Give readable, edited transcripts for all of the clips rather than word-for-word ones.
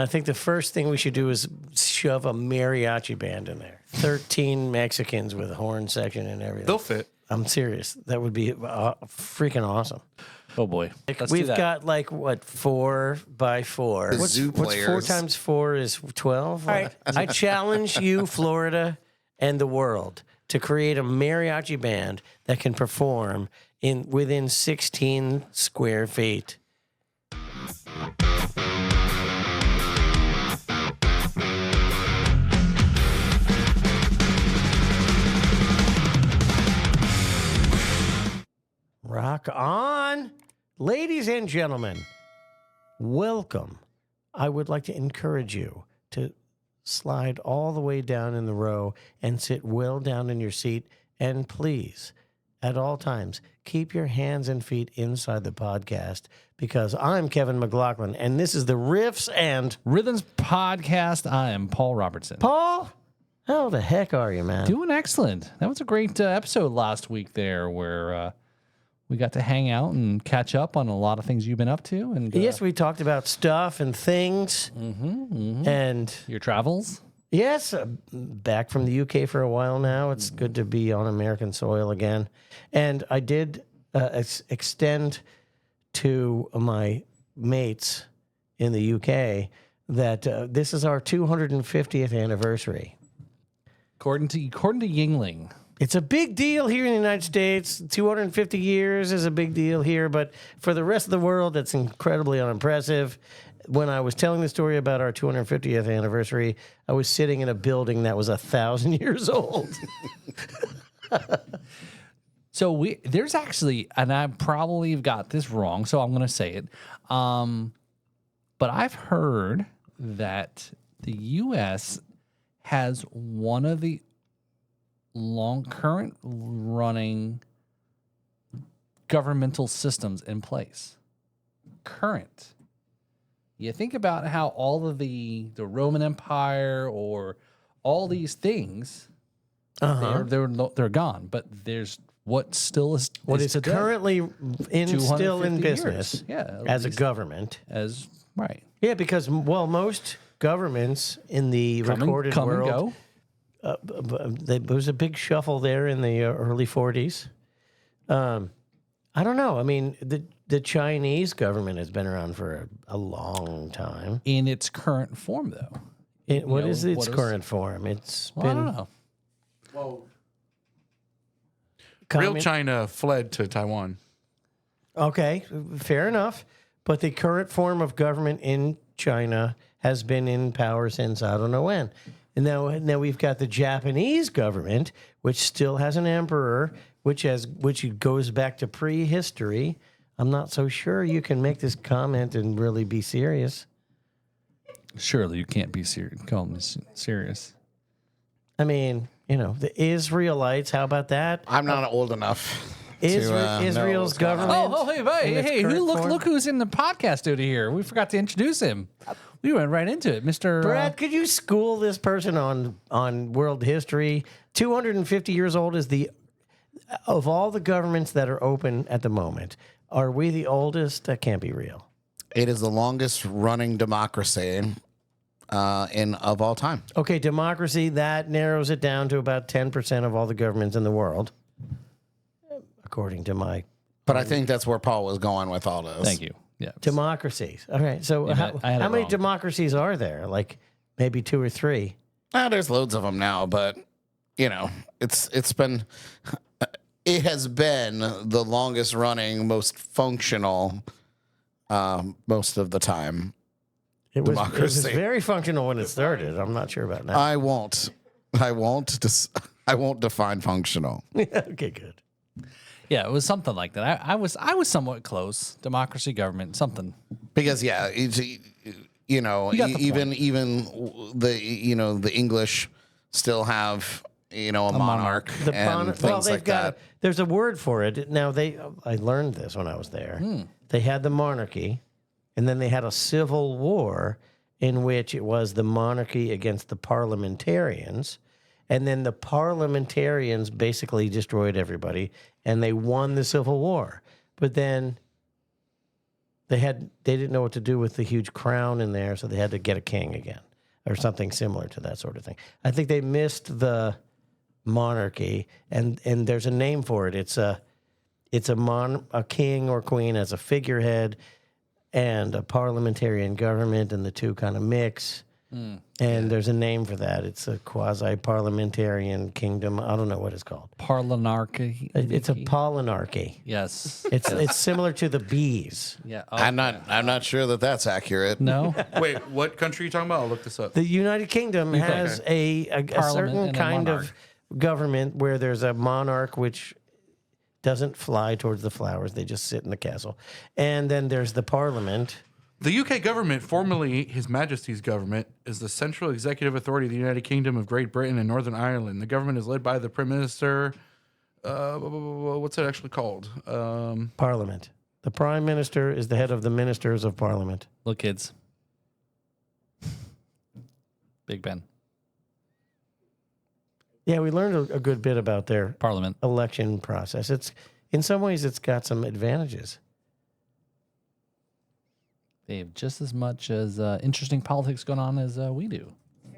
I think the first thing we should do is shove a mariachi band in there. 13 Mexicans with a horn section and everything. They'll fit. I'm serious. That would be freaking awesome. Oh boy, We've got like what 4 by 4. The What's zoo 4 players. times 4 is 12. All right. I challenge you, Florida, and the world to create a mariachi band that can perform within 16 square feet. Rock on. Ladies and gentlemen, welcome. I would like to encourage you to slide all the way down in the row and sit well down in your seat. And please, at all times, keep your hands and feet inside the podcast because I'm Kevin McLoughlin, and this is the Riffs and Rhythms podcast. I am Paul Robertson. Paul, how the heck are you, man? Doing excellent. That was a great episode last week there where we got to hang out and catch up on a lot of things you've been up to. And Yes, we talked about stuff and things. And your travels. yes, back from the UK for a while now. It's good to be on American soil again. And I did extend to my mates in the UK that this is our 250th anniversary. According to Yingling. It's a big deal here in the United States. 250 years is a big deal here, but for the rest of the world, it's incredibly unimpressive. When I was telling the story about our 250th anniversary, I was sitting in a building that was 1,000 years old. So there's actually, and I probably have got this wrong, so I'm going to say it. But I've heard that the U.S. has one of the current running governmental systems in place. Current. You think about how all of the Roman Empire or all these things, they're gone, but there's what still is What is today. currently still in 250 business years. Yeah, as a government. Right. Yeah, because, well, most governments in the recorded come world, and go. There was a big shuffle there in the early 40s. I don't know. I mean, the Chinese government has been around for a long time. In its current form, though. What is its current form? It's I been... don't know. Real China fled to Taiwan. Okay, fair enough. But the current form of government in China has been in power since I don't know when. And now we've got the Japanese government, which still has an emperor, which goes back to prehistory. I'm not so sure you can make this comment and really be serious. Surely you can't be serious. Call me serious. I mean, the Israelites. How about that? I'm not old enough. Israel's government. Hey! Look who's in the podcast studio here. We forgot to introduce him. We went right into it, Mr. Brad, could you school this person on world history? 250 years old is of all the governments that are open at the moment. Are we the oldest? That can't be real. It is the longest running democracy of all time. Okay, democracy, that narrows it down to about 10% of all the governments in the world, according to my... But I think that's where Paul was going with all this. Thank you. Yeah. Democracies. All right, so how many democracies are there? Like maybe 2 or 3? There's loads of them now, but, it has been the longest running, most functional most of the time. It was democracy. very functional when it started. I'm not sure about now. I won't define functional. Okay, good. Yeah, it was something like that. I was somewhat close. Democracy, government, something. Because even the English still have a monarch and things like that. There's a word for it. Now I learned this when I was there. They had the monarchy, and then they had a civil war in which it was the monarchy against the parliamentarians. And then the parliamentarians basically destroyed everybody, and they won the Civil War. But then they didn't know what to do with the huge crown in there, so they had to get a king again, or something similar to that sort of thing. I think they missed the monarchy, and there's a name for it. It's a king or queen as a figurehead, and a parliamentarian government, and the two kind of mix. And there's a name for that. It's a quasi-parliamentarian kingdom. I don't know what it's called. Parlinarchy. It's a polinarchy. Yes. It's similar to the bees. Yeah. I'm not sure that that's accurate. No. Wait, what country are you talking about? I'll look this up. The United Kingdom has a certain and a kind monarch. of government where there's a monarch which doesn't fly towards the flowers. They just sit in the castle. And then there's the parliament. The UK government, formerly His Majesty's government, is the central executive authority of the United Kingdom of Great Britain and Northern Ireland. The government is led by the Prime Minister. What's it actually called? Parliament. The prime minister is the head of the ministers of parliament. Look, kids. Big Ben. Yeah, we learned a good bit about their Parliament. election process. It's in some ways it's got some advantages. They have just as much as interesting politics going on as we do.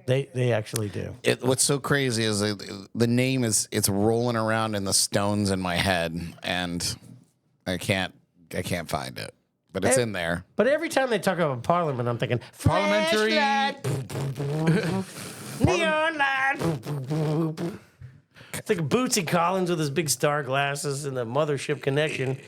They actually do. What's so crazy is the name it's rolling around in the stones in my head, and I can't find it, but it's in there. But every time they talk about parliament, I'm thinking Parliamentary- flashlight, neon light. It's like Bootsy Collins with his big star glasses and the mothership connection.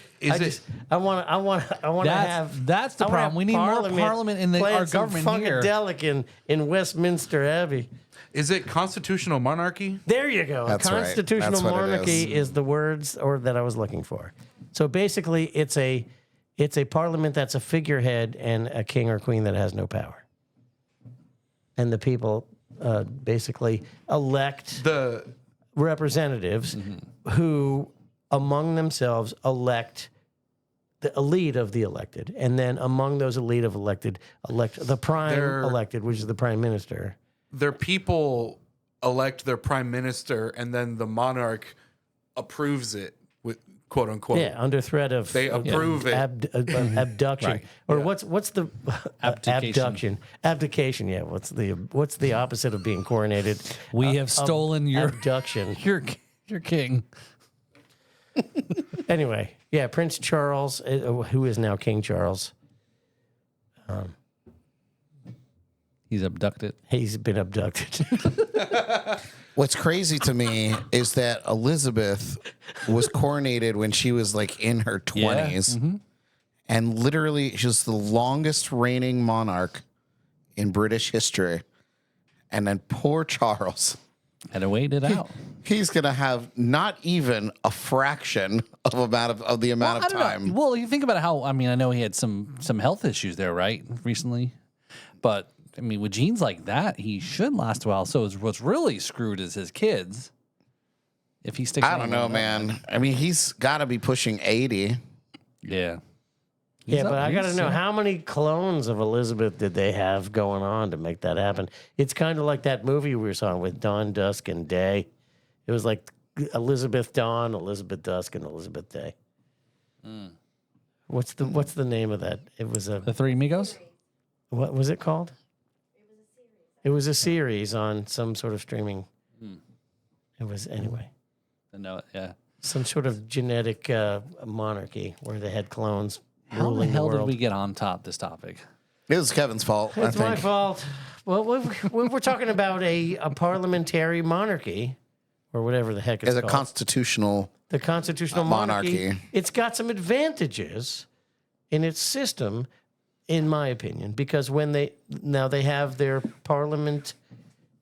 I want to have. That's the I wanna problem. have We need more parliament in playing our some government here. Funkadelic in Westminster Abbey. Is it constitutional monarchy? There you go. That's right. Constitutional That's what it monarchy is the words that I was looking for. So basically, it's a parliament that's a figurehead and a king or queen that has no power, and the people basically elect The representatives who among themselves elect the elite of the elected, and then among those elite of elected elect the prime elected, which is the prime minister. their people elect their prime minister, and then the monarch approves it with quote unquote. Yeah, under threat of They approve it. Abduction, Right. or what's the Abdication. abduction? Abdication. Yeah, what's the opposite of being coronated? We have stolen your Abduction. your king. Anyway, yeah, Prince Charles, who is now King Charles, He's abducted. he's been abducted. What's crazy to me is that Elizabeth was coronated when she was like in her 20s. And literally, she's the longest reigning monarch in British history. And then poor Charles, Had to wait it out. he's going to have not even a fraction of the amount of time. Well, you think about how, I mean, I know he had some health issues there, right, recently. But, I mean, with genes like that, he should last a while. So what's really screwed is his kids. If he sticks I don't know, man. I mean, he's got to be pushing 80. Yeah. Yeah, but I got to he's, know how many clones of Elizabeth did they have going on to make that happen? It's kind of like that movie we saw with Dawn, Dusk, and Day. It was like Elizabeth Dawn, Elizabeth Dusk, and Elizabeth Day. What's the name of that? It was The Three Amigos? what was it called? It was a series on some sort of streaming. It was anyway No, yeah. some sort of genetic monarchy where they had clones. How the ruling hell did world. we get on this topic? It was Kevin's fault, I It's my think. fault. Well, we're talking about a parliamentary monarchy, or whatever the heck it's As a called. constitutional. The constitutional monarchy. monarchy. It's got some advantages in its system, in my opinion, because when they have their parliament,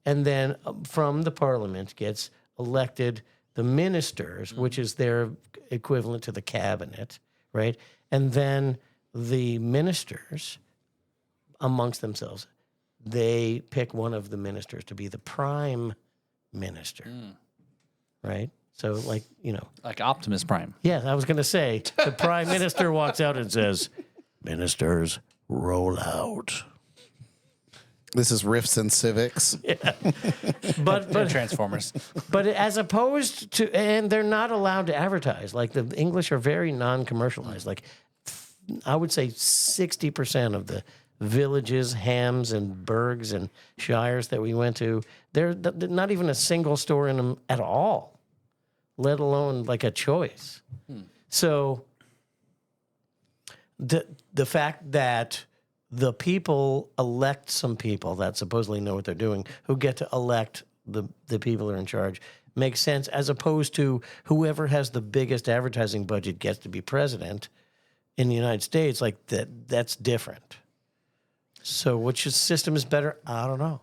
and then from the parliament gets elected the ministers, which is their equivalent to the cabinet, right? And then the ministers, amongst themselves, they pick one of the ministers to be the prime minister, right? So, like, Like Optimus Prime. yeah, I was going to say, the prime minister walks out and says, "Ministers, roll out." This is Riffs and Civics. But Transformers. but as opposed to, and they're not allowed to advertise. Like the English are very non-commercialized. Like I would say 60% of the villages, hams, and burgs and shires that we went to, there's not even a single store in them at all, let alone like a choice. So the fact that the people elect some people that supposedly know what they're doing, who get to elect the people who are in charge, makes sense, as opposed to whoever has the biggest advertising budget gets to be president in the United States. Like that's different. So which system is better? I don't know.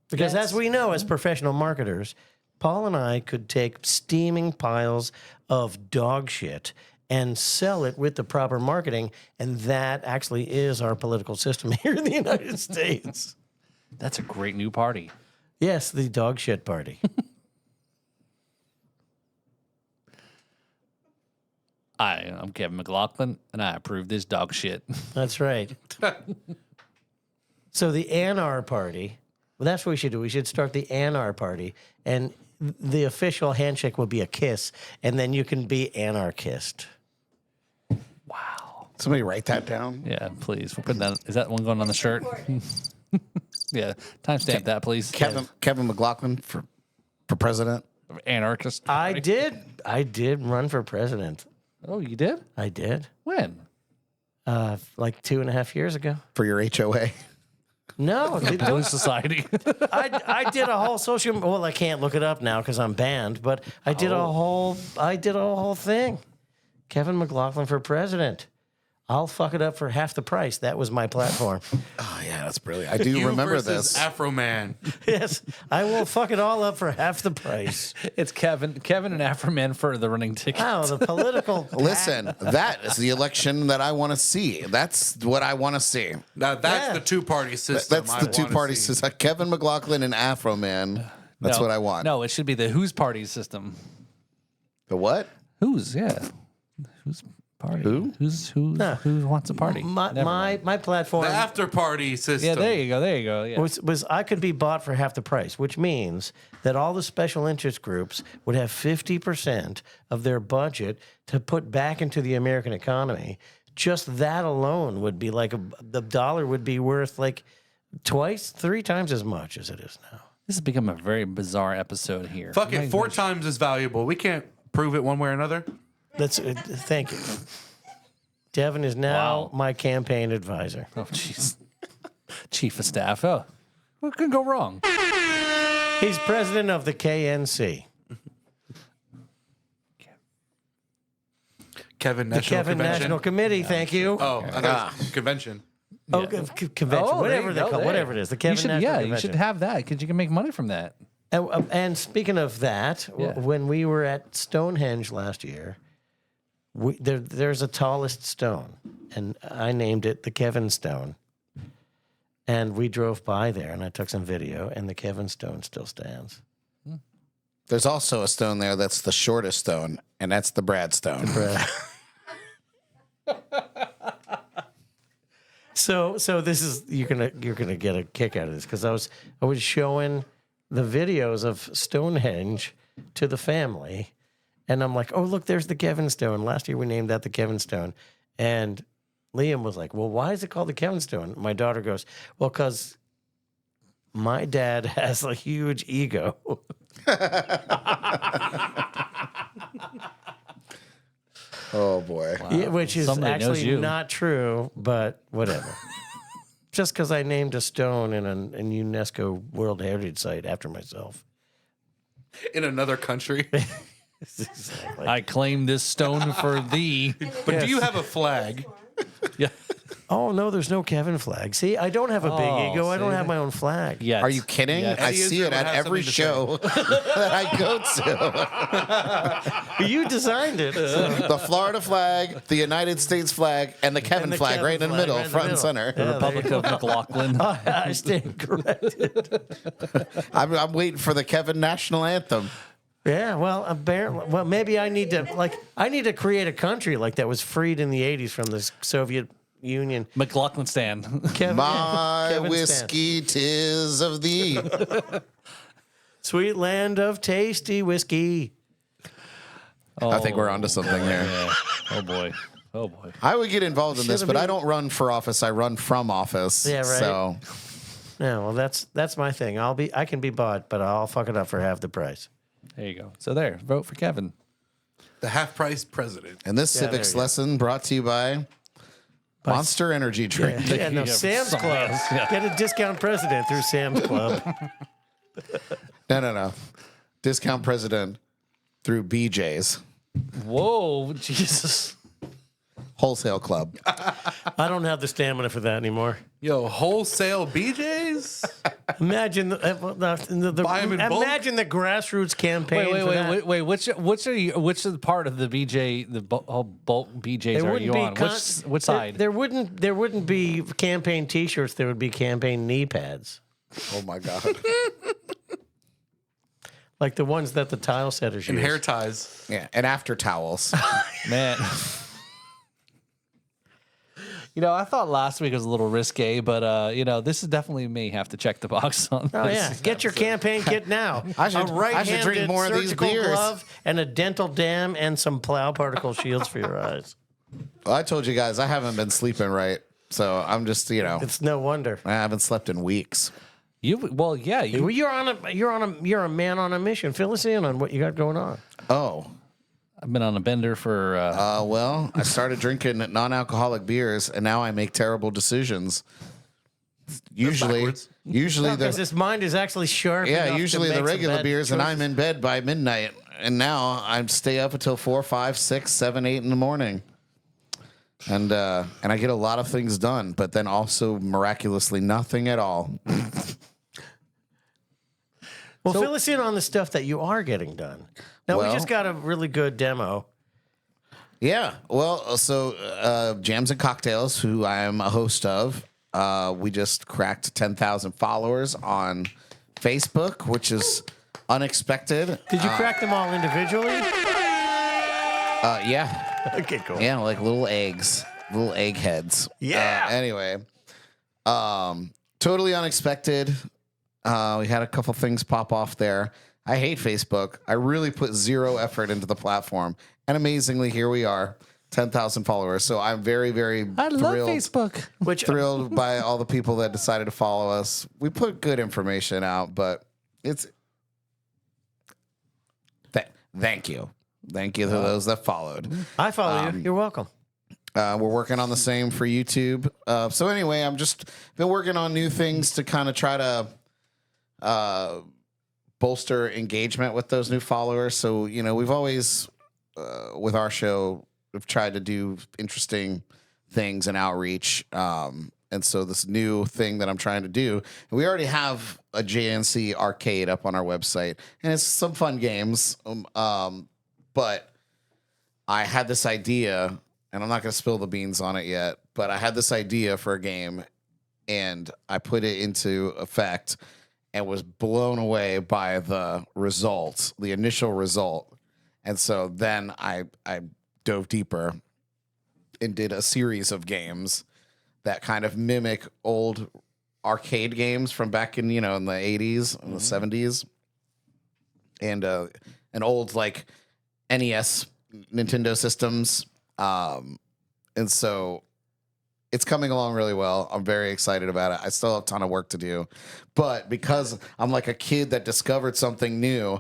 Because as we know, as professional marketers, Paul and I could take steaming piles of dog shit and sell it with the proper marketing, and that actually is our political system here in the United States. That's a great new party. Yes, the dog shit party. I'm Kevin McLoughlin, and I approve this dog shit. That's right. So the Anar party, well, that's what we should do. We should start the Anar party, and the official handshake will be a kiss, and then you can be anarchist. Wow. Somebody write that down. Yeah, please. We'll put that. Is that one going on the shirt? Yeah. Timestamp that, please. Kevin McLoughlin for president. Anarchist. I did run for president. Oh, you did? I did. When? Like 2.5 years ago. For your HOA. No, Police Society. I did a whole social. Well, I can't look it up now because I'm banned. But I did a whole thing. Kevin McLoughlin for president. I'll fuck it up for half the price. That was my platform. Oh yeah, that's brilliant. I do You remember versus this. Afro Man. Yes, I will fuck it all up for half the price. It's Kevin and Afroman for the running ticket. Oh, the political. Listen, that is the election that I want to see. That's what I want to see. Now that's Yeah. the two-party system. That's the I two wanna parties. see. Kevin McLoughlin and Afro Man. That's No, what I want. No, it should be the who's party system. The what? Who's, yeah. Who's party? Who? Who wants a party? Never mind. My platform The after party system. Yeah, there you go. Yeah. was I could be bought for half the price, which means that all the special interest groups would have 50% of their budget to put back into the American economy. Just that alone would be like the dollar would be worth like 3 times as much as it is now. This has become a very bizarre episode here. Fuck it, 4 times as valuable. We can't prove it one way or another. Thank you. Devin is now my campaign advisor. Oh, jeez. Chief of staff. Oh, what could go wrong? He's president of the KNC. Kevin The National Kevin Convention. National Committee, thank you. Oh, I thought it was convention. Oh, convention, Oh, there whatever you they go, call, there. whatever it is. The You Kevin should, National yeah, Convention. you should have that because you can make money from that. And speaking of that, Yeah. when we were at Stonehenge last year, there's a tallest stone, and I named it the Kevin Stone. And we drove by there, and I took some video, and the Kevin Stone still stands. There's also a stone there that's the shortest stone, and that's the Brad Stone. So this is you're gonna get a kick out of this because I was showing the videos of Stonehenge to the family, and I'm like, oh look, there's the Kevin Stone. Last year we named that the Kevin Stone, and Liam was like, well, why is it called the Kevin Stone? My daughter goes, well, because my dad has a huge ego. Oh boy. Yeah, which is Somebody knows actually you. not true, but whatever. Just because I named a stone in a UNESCO World Heritage Site after myself. In another country. Exactly. I claim this stone for thee. But do you have a flag? Yeah. Oh, no, there's no Kevin flag. See, I don't have a big Oh, ego. I don't see? have my own flag. Yes. Are you kidding? Yes. I Eddie see Israel it at would have every something to show that I go to. You designed it. The Florida flag, the United States flag, and the Kevin the flag Kevin right in the flag middle, right in the front and middle. center. Yeah, Republic of McLaughlin. I stand corrected. I'm waiting for the Kevin national anthem. Yeah, well, apparently, maybe I need to create a country like that was freed in the 80s from the Soviet Union. McLaughlin stand. Kevin, My Kevin whiskey, 'tis of thee. Sweet land of tasty whiskey. I think we're onto something here. Yeah. Oh boy. Oh boy. I would get involved in this, Should've but I been- don't run for office. I run from office. Yeah, right. So Yeah, well, that's my thing. I can be bought, but I'll fuck it up for half the price. There you go. So there, vote for Kevin. The half-price president. and this Yeah, civics there you go. lesson brought to you by Monster Energy Drink. Yeah, no, Yeah, Sam's something Club. else, yeah. Get a discount president through Sam's Club. No. Discount president through BJ's Whoa, Jesus. Wholesale Club. I don't have the stamina for that anymore. Yo, wholesale BJ's? Imagine the Buy 'em in bulk? imagine the grassroots campaign. for that. Wait. Which is the part of the BJ the bulk BJs There are wouldn't you be on? Which side? There wouldn't be campaign T-shirts. There would be campaign knee pads, Oh my God. like the ones that the tile setters And use. hair ties. Yeah, and after towels. Man. You know, I thought last week was a little risque, but you know, this is definitely may have to check the box on Oh this. yeah, get your campaign kit now. I should- a I right-handed should drink more of these surgical beers. glove and a dental dam and some plow particle shields for your eyes. Well, I told you guys I haven't been sleeping right, so I'm just It's no wonder. I haven't slept in weeks. You're You're a man on a mission. Fill us in on what you got going on. Oh, I've been on a bender for well, I started drinking non-alcoholic beers, and now I make terrible decisions. Usually backwards. Because the his mind is actually sharp. enough to usually make the some regular bad beers, and choices. I'm in bed by midnight, and now I stay up until 4, 5, 6, 7, 8 in the morning, and I get a lot of things done, but then also miraculously nothing at all. Well, fill us in on the stuff that you are getting done. Now, we Well- just got a really good demo. Yeah, well, so Jams and Cocktails, who I am a host of, we just cracked 10,000 followers on Facebook, which is unexpected. Did you crack them all individually? Yeah, Okay, cool. yeah, like little eggs, little egg heads. Yeah. Anyway, totally unexpected. We had a couple things pop off there. I hate Facebook. I really put zero effort into the platform. And amazingly, here we are, 10,000 followers. So I'm very, very I love thrilled, Facebook. Which thrilled by all the people that decided to follow us. We put good information out, but it's... Thank you. Thank you to those that followed. I follow you. You're welcome. We're working on the same for YouTube. So anyway, I'm just been working on new things to kind of try to bolster engagement with those new followers. So, you know, we've always, with our show, we've tried to do interesting things and outreach. And so this new thing that I'm trying to do, and we already have a JNC arcade up on our website, and it's some fun games. But I had this idea, and I'm not going to spill the beans on it yet, but I had this idea for a game, and I put it into effect and was blown away by the results, the initial result. And so then I dove deeper and did a series of games that kind of mimic old arcade games from back in, in the 80s and the 70s. And an old, like, NES Nintendo systems. And so it's coming along really well. I'm very excited about it. I still have a ton of work to do. But because I'm like a kid that discovered something new,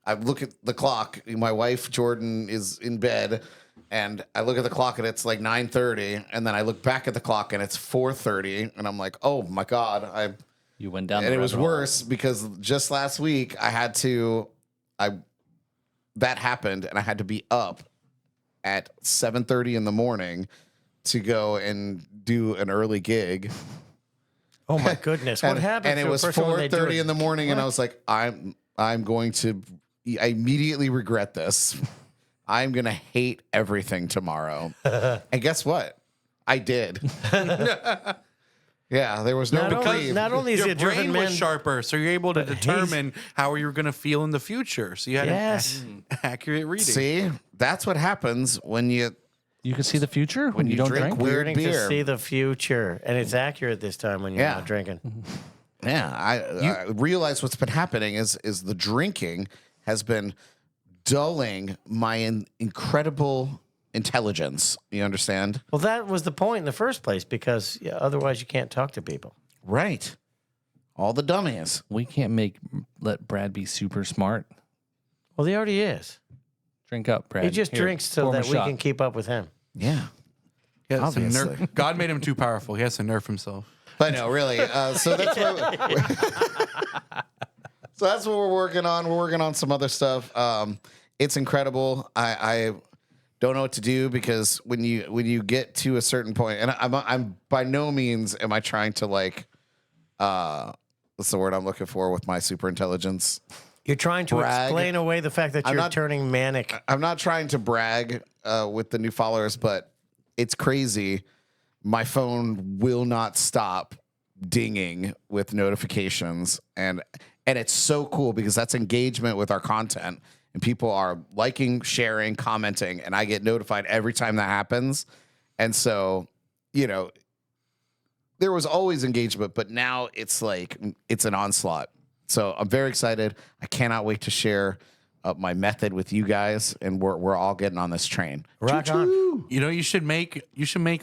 I look at the clock. My wife, Jordan, is in bed. And I look at the clock and it's like 9:30. And then I look back at the clock and it's 4:30. And I'm like, oh, my God. You went down And the it was rabbit hole. worse because just last week that happened and I had to be up at 7:30 in the morning to go and do an early gig. Oh my goodness! What happened? And it to a was person when they do 4:30 it? in the morning, and I was like, I immediately regret this. I'm gonna hate everything tomorrow. And guess what? I did. Yeah, there was no Not only- reprieve. not only is he Your a driven brain man, was sharper, so you're able to determine how you're going to feel in the future. So you had Yes. an accurate reading. See, that's what happens when you You can see the future when you you don't drink drink. weird learning to beer. see the future, and it's accurate this time when you're Yeah. not drinking. Yeah, I realize what's been happening is the drinking has been dulling my incredible intelligence. You understand? Well, that was the point in the first place because otherwise you can't talk to people. Right. All the dummies. We can't let Brad be super smart. Well, he already is. Drink up, Brad. He just Here, drinks so pour him a that we shot. can keep up with him. Yeah. He has to Obviously. God made him too powerful. He has to nerf himself. I know, really. So that's so that's what we're working on. We're working on some other stuff. It's incredible. I don't know what to do because when you get to a certain point, and I'm by no means am I trying to like what's the word I'm looking for with my super intelligence? You're trying to Brag. explain away the fact that I'm you're not- turning manic. I'm not trying to brag with the new followers, but it's crazy. My phone will not stop dinging with notifications, and it's so cool because that's engagement with our content, and people are liking, sharing, commenting, and I get notified every time that happens. And so, there was always engagement, but now it's like it's an onslaught. So I'm very excited. I cannot wait to share my method with you guys, and we're all getting on this train. Rock on. You should make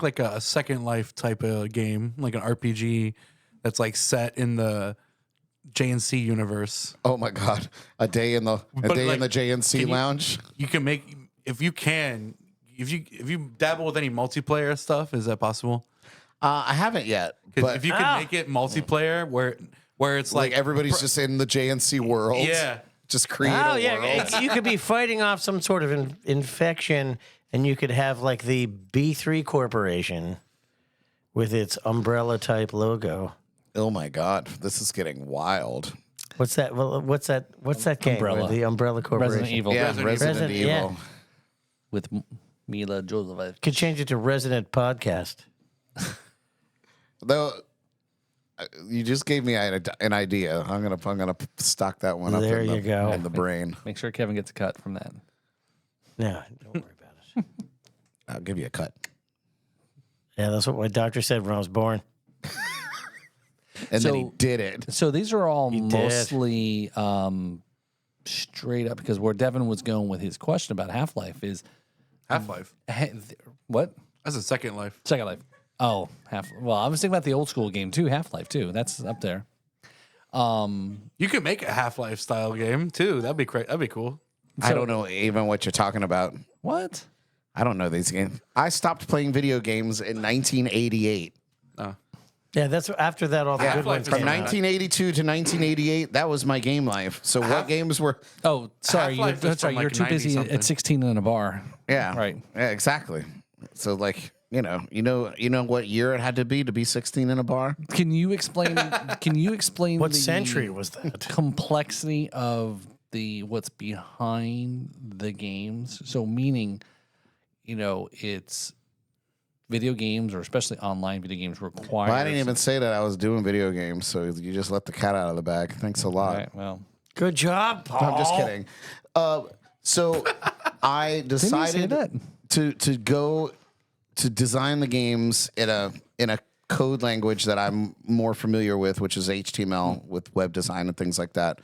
like a Second Life type of game, like an RPG that's like set in the JNC universe. Oh my God! A day in the But, in the like, JNC lounge. You can make if you dabble with any multiplayer stuff. Is that possible? I haven't yet, Because but if you can make it multiplayer where it's like like everybody's just in the JNC world. Yeah. Just create Oh, a yeah. world. You could be fighting off some sort of infection, and you could have like the B3 Corporation with its umbrella type logo. Oh my God, this is getting wild. What's that? Well, what's that game? Umbrella. The Umbrella Corporation. Resident Evil. Yeah, Resident Resident Evil. Evil. With Mila Jovovich. Could change it to Resident Podcast. Though you just gave me an idea. I'm gonna stock that one up. There in you the, go. in the brain. Make sure Kevin gets a cut from that. No, don't worry about it. I'll give you a cut. Yeah, that's what my doctor said when I was born. And then he So- did it. So these are all did. mostly straight up because where Devin was going with his question about Half-Life is Half-Life. what? That's a Second Life. Second Life. Oh, well, I was thinking about the old school game too, Half-Life too. That's up there. You could make a Half-Life style game too. That'd be great. That'd be cool. I don't know even what you're talking about. What? I don't know these games. I stopped playing video games in 1988. Yeah, that's after that. All the good Half-Life ones is From came out. 1982 to 1988, that was my game life. So what games were? Oh, sorry. Half-Life is Sorry, from, you're like, too busy 90-something. at 16 in a bar. Yeah, Right. Yeah, exactly. So like you know what year it had to be 16 in a bar. Can you explain? What the century was that? complexity of what's behind the games? So meaning, it's video games or especially online video games require. Well, I didn't even say that I was doing video games, so you just let the cat out of the bag. Thanks a lot. Right, well, Good job, Paul. I'm just kidding. So I didn't you say decided that? to go to design the games in a code language that I'm more familiar with, which is HTML with web design and things like that.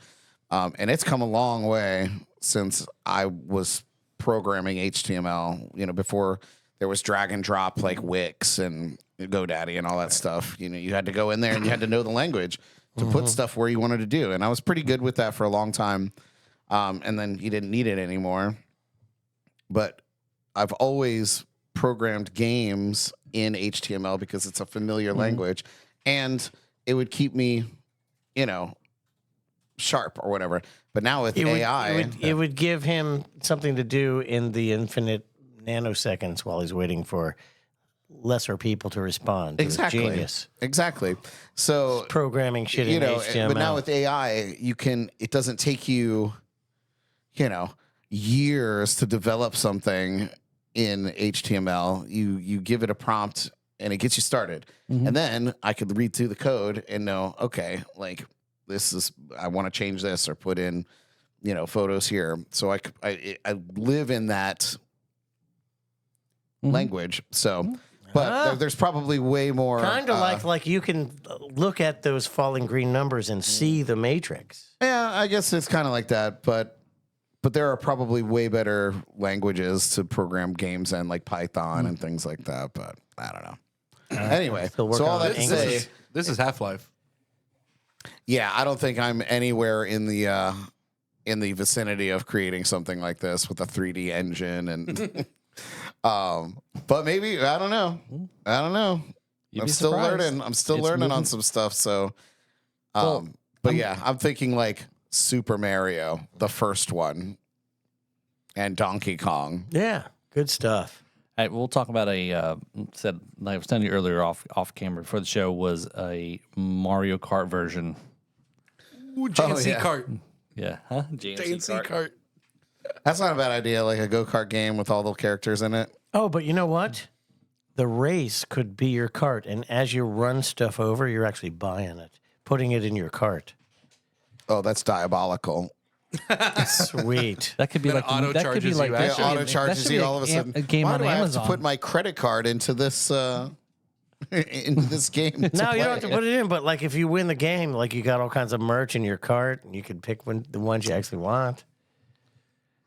And it's come a long way since I was programming HTML. Before there was drag and drop like Wix and GoDaddy and all that stuff. You had to go in there and you had to know the language to put stuff where you wanted to do. And I was pretty good with that for a long time. And then you didn't need it anymore. But I've always programmed games in HTML because it's a familiar language, and it would keep me, sharp or whatever. But now with AI, it would give him something to do in the infinite nanoseconds while he's waiting for lesser people to respond. exactly, Genius. exactly. So Programming shit in HTML. but now with AI, it doesn't take you, years to develop something in HTML. You give it a prompt and it gets you started. And then I could read through the code and know, okay, like I want to change this or put in, photos here. So I live in that language. So, but there's probably way more. Kind of like you can look at those falling green numbers and see the matrix. Yeah, I guess it's kind of like that, but but there are probably way better languages to program games in, like Python and things like that. But I don't know. Anyway, still so working all on that to English. say, This is Half-Life. yeah, I don't think I'm anywhere in the vicinity of creating something like this with a 3D engine and. But maybe I don't know. You'd I'm be still surprised. learning. I'm still It's learning on moving. some stuff. So, Well, but yeah, I'm thinking like Super Mario, the first one, and Donkey Kong. Yeah, good stuff. All right, we'll talk about said like I was telling you earlier off camera before the show was a Mario Kart version. Ooh, JNC yeah. cart. Yeah, huh? JNC cart. That's not a bad idea. Like a go-kart game with all the characters in it. Oh, but you know what? The race could be your cart, and as you run stuff over, you're actually buying it, putting it in your cart. Oh, that's diabolical. Sweet. That could be Then like auto that could be charges like you that It should be- auto that charges should be you all of a sudden. A game Why on do I have Amazon. to put my credit card into this into this game? No, to you don't have to play? put it in, but like if you win the game, like you got all kinds of merch in your cart, and you can pick the ones you actually want.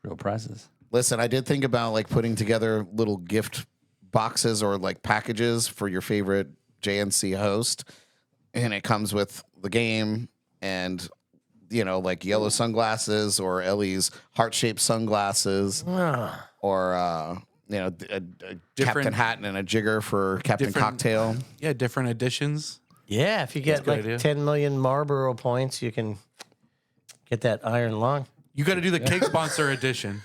Real prizes. Listen, I did think about like putting together little gift boxes or like packages for your favorite JNC host, and it comes with the game and like yellow sunglasses or Ellie's heart-shaped sunglasses or a Captain Different- Hat and a jigger for Captain different- Cocktail. Yeah, different editions. Yeah, if you That's get a good like idea. 10 million Marlboro points, you can get that iron lung. You got to do the cake sponsor edition.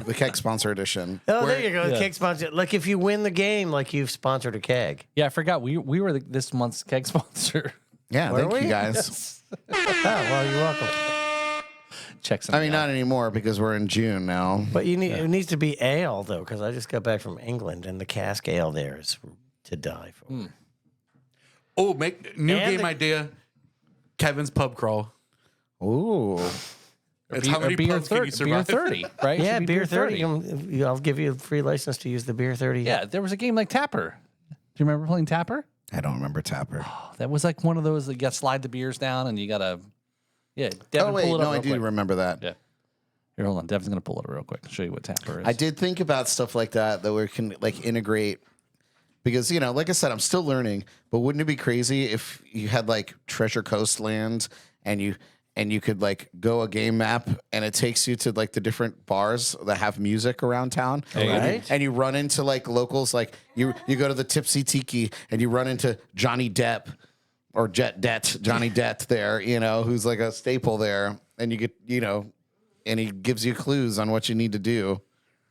The keg sponsor edition. Oh, Where- there you go. The keg sponsor. Like if you win the game, like you've sponsored a keg. Yeah, I forgot we were this month's keg sponsor. Yeah, Were thank we? you guys. Oh, well, you're welcome. Check some. I mean, not anymore because we're in June now. But it needs to be ale though, because I just got back from England, and the cask ale there is to die for. Oh, make new And game the- idea. Kevin's pub crawl. Ooh. It's how many beer pubs can you 30, beer survive? 30, right? It Yeah, should be beer 30. I'll give you a free license to use the beer 30. Yeah, there was a game like Tapper. Do you remember playing Tapper? I don't remember Tapper. That was like one of those that you got to slide the beers down and you got to, Devin, Oh, wait. pull it up No, I real do quick. remember that. Yeah. Here, hold on. Devin's going to pull it up real quick and show you what Tapper is. I did think about stuff like that we can like integrate because, like I said, I'm still learning, but wouldn't it be crazy if you had like Treasure Coast land and you could like go a game map and it takes you to like the different bars that have music around town. Right. And you run into like locals, like you go to the Tipsy Tiki and you run into Johnny Depp or Johnny Depp there, who's like a staple there. And you get, and he gives you clues on what you need to do.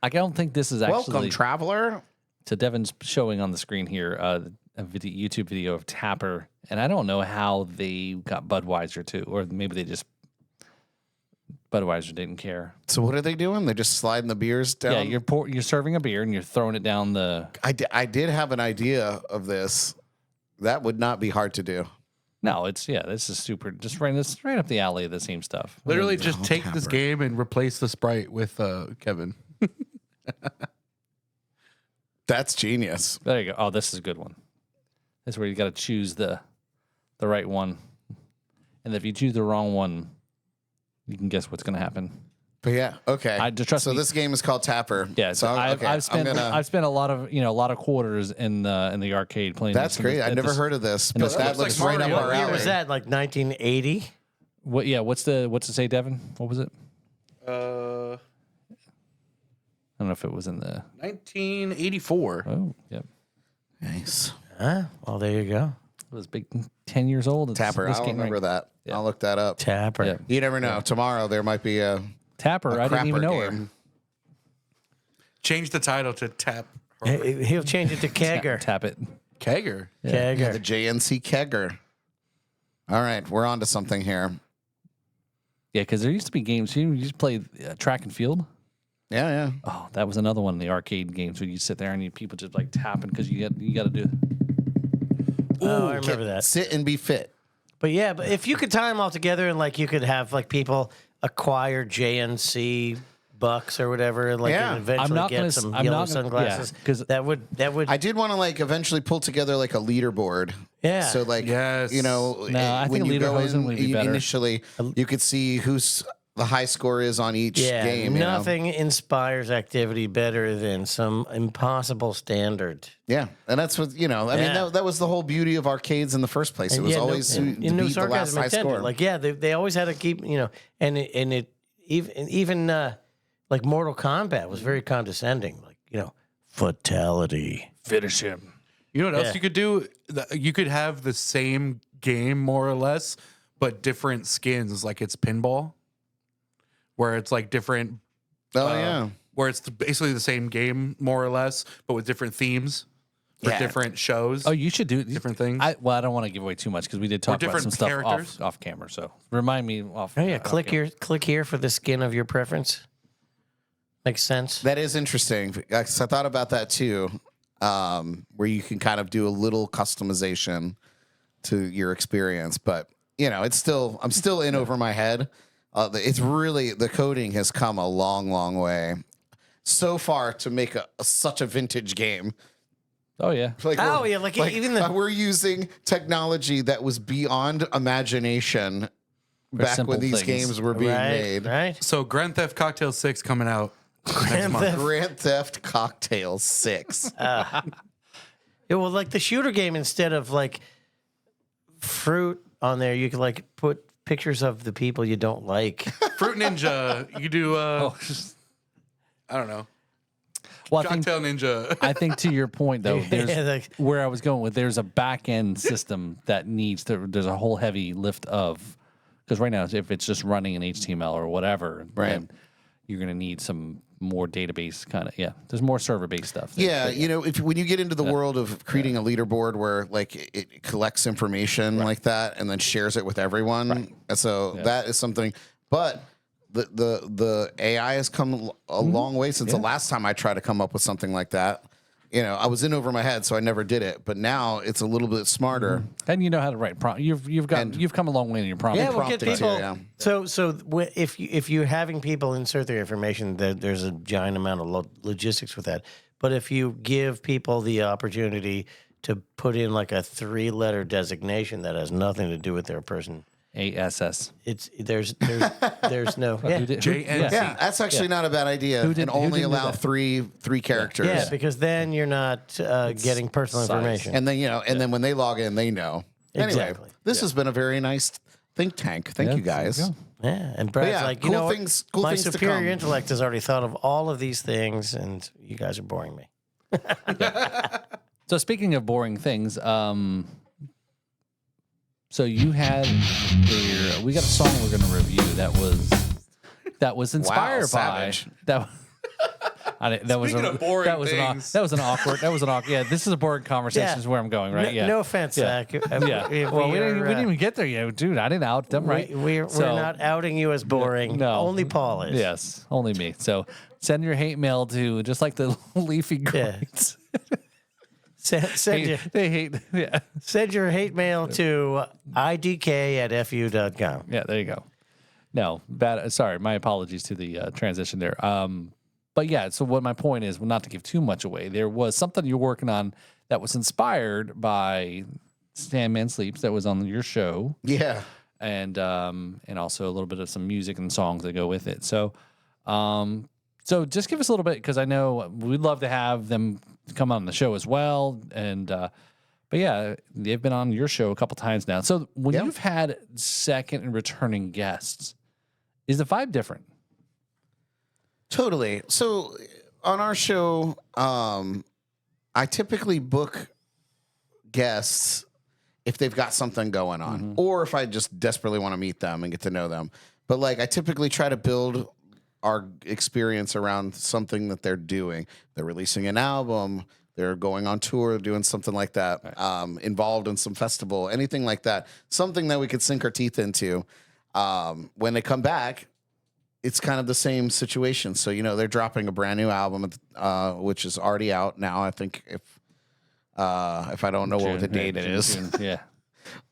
I don't think this is actually. Welcome, traveler. So Devin's showing on the screen here a YouTube video of Tapper, and I don't know how they got Budweiser too, or maybe they just Budweiser didn't care. So what are they doing? They're just sliding the beers down. Yeah, you're serving a beer and you're throwing it down the. I did have an idea of this. That would not be hard to do. No, this is super. Just right up the alley of the same stuff. Literally, just take this Tapper. game and replace the Sprite with Kevin. That's genius. There you go. Oh, this is a good one. This is where you got to choose the right one, and if you choose the wrong one, you can guess what's going to happen. But yeah, okay. Trust so me. this game is called Tapper. Yeah, So I've spent a lot of quarters in the arcade playing. That's this. great. And I never this- heard of this, and but this that looks looks like right up Mario. our What year alley. was that? Like 1980? What? Yeah. What's it say, Devin? What was it? Uh, I don't know if it was in the. 1984. Oh, yep. Nice. Huh? Well, there you go. It was big. 10 years old. Tapper. This I'll game remember ranked. that. I'll look that up. Tapper. Yeah. You never know. Tomorrow there might be a Tapper. I didn't even crapper know her. game. Change the title to Tap. He'll change it to Kegger. Tap it. Kegger. Yeah, Kegger. the JNC Kegger. All right, we're on to something here. Yeah, because there used to be games. You used to play track and field. Yeah, yeah. Oh, that was another one of the arcade games where you sit there and people just like tapping because you got to do. Oh, I remember that. Sit and be fit. But yeah, but if you could tie them all together and like you could have like people acquire JNC bucks or whatever, and like Yeah. and eventually I'm not get gonna- some I'm yellow not gonna- sunglasses. yeah, 'cause that would I did want to like eventually pull together like a leaderboard. Yeah. So like, Yes. you know, No, I when think you go Lederhosen in would be better. initially, you could see who's the high score is on each game. Nothing inspires activity better than some impossible standard. Yeah, and that's what I mean, that was the whole beauty of arcades in the first place. It was always to beat the last high score. Like, they always had to keep, and it even like Mortal Kombat was very condescending. Like, fatality, Finish him. You know what else you could do? You could have the same game more or less, but different skins. Like it's pinball, where it's like different. Where it's basically the same game more or less, but with different themes for different shows. Oh, you should do different things. I don't want to give away too much because we did talk about some stuff off camera. So remind me off. Oh yeah, click here for the skin of your preference. Makes sense. That is interesting. 'Cause I thought about that too, where you can kind of do a little customization to your experience, but I'm still in over my head. It's really, the coding has come a long, long way so far to make such a vintage game. Oh yeah. We're using technology that was beyond imagination back when these games were being made. Right. So Grand Theft Cocktail 6 coming out next month. Grand Theft Cocktail 6. Like the shooter game, instead of like fruit on there, you could like put pictures of the people you don't like. Fruit Ninja. You could do. I don't know. Well, Cocktail Ninja. I think to your point though, there's like- where I was going with. There's a back end system that there's a whole heavy lift of, because right now if it's just running in HTML or whatever, then you're going to need some more database kind of. Yeah, there's more server based stuff. When you get into the world of creating a leaderboard where like it collects information like that and then shares it with everyone, so that is something. But the AI has come a long way since the last time I tried to come up with something like that. I was in over my head, so I never did it. But now it's a little bit smarter, and you know how to write prompt. You've come a long way in your prompt. Yeah, we'll get people. Too, So if you're having people insert their information, there's a giant amount of logistics with that. But if you give people the opportunity to put in like a 3-letter designation that has nothing to do with their person, ASS. There's no JNC. Yeah, that's actually not a bad idea. And only allow three characters. Yeah, because then you're not getting personal information. And then and then when they log in, they know. Anyway, Exactly. this has been a very nice think tank. Thank you guys. Yeah, and Brad's like, cool what? things My to superior come. intellect has already thought of all of these things, and you guys are boring me. So speaking of boring things, so you had we got a song we're going to review that was inspired by savage. that. That was Speaking of boring things. that was an awkward. Yeah, this is a boring conversation. Is where I'm going, right? No offense, Zach. Yeah. Well, we didn't even get there yet, dude. I didn't out them, right? We're not outing you as boring. No. Only Paul is. Yes, only me. So send your hate mail to just like the leafy greens. Send your hate mail to idk@fu.com. Yeah, there you go. No, bad. Sorry, my apologies to the transition there. But yeah, so what my point is, well, not to give too much away, there was something you're working on that was inspired by Sandman Sleeps that was on your show. Yeah. And also a little bit of some music and songs that go with it. So, so just give us a little bit, because I know we'd love to have them come on the show as well. And but yeah, they've been on your show a couple times now. So when you've had second and returning guests, is the vibe different? Totally. So on our show, I typically book guests if they've got something going on, or if I just desperately want to meet them and get to know them. But like, I typically try to build our experience around something that they're doing. They're releasing an album, they're going on tour, doing something like that, involved in some festival, anything like that, something that we could sink our teeth into. When they come back, it's kind of the same situation. So, they're dropping a brand new album, which is already out now. I think if I don't know what the date it is. June, yeah.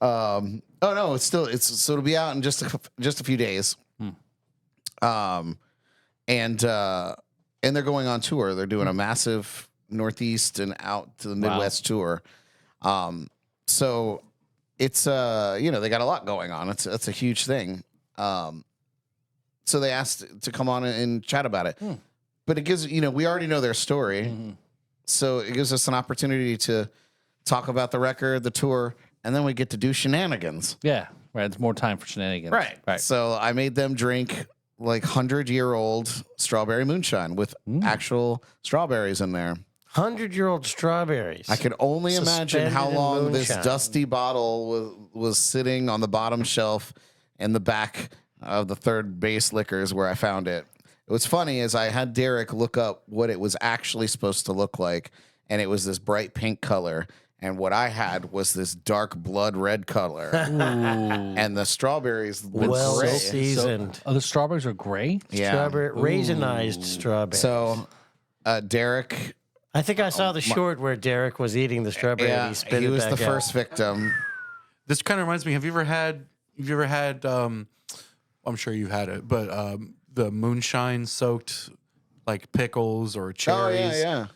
Oh no, so it'll be out in just a few days. And they're going on tour. They're doing a massive Northeast and out to the Midwest tour. So it's they got a lot going on. It's a huge thing. so they asked to come on and chat about it. But it gives, we already know their story. So it gives us an opportunity to talk about the record, the tour, and then we get to do shenanigans. Yeah, right. It's more time for shenanigans. Right. So I made them drink like 100-year-old strawberry moonshine with actual strawberries in there. 100-year-old strawberries. I could only imagine how Suspended in long this moonshine. dusty bottle was sitting on the bottom shelf in the back of the third base liquors where I found it. What's funny is I had Derek look up what it was actually supposed to look like, and it was this bright pink color. And what I had was this dark blood red color. And the strawberries were Well gray. seasoned. Oh, the strawberries are gray? Yeah. Strawberry, raisinized strawberry. So Derek, I think I saw the short where Derek was eating the strawberry and he spit he it was back the out. first victim. This kind of reminds me. Have you ever had? I'm sure you had it, but the moonshine soaked like pickles or cherries. Oh,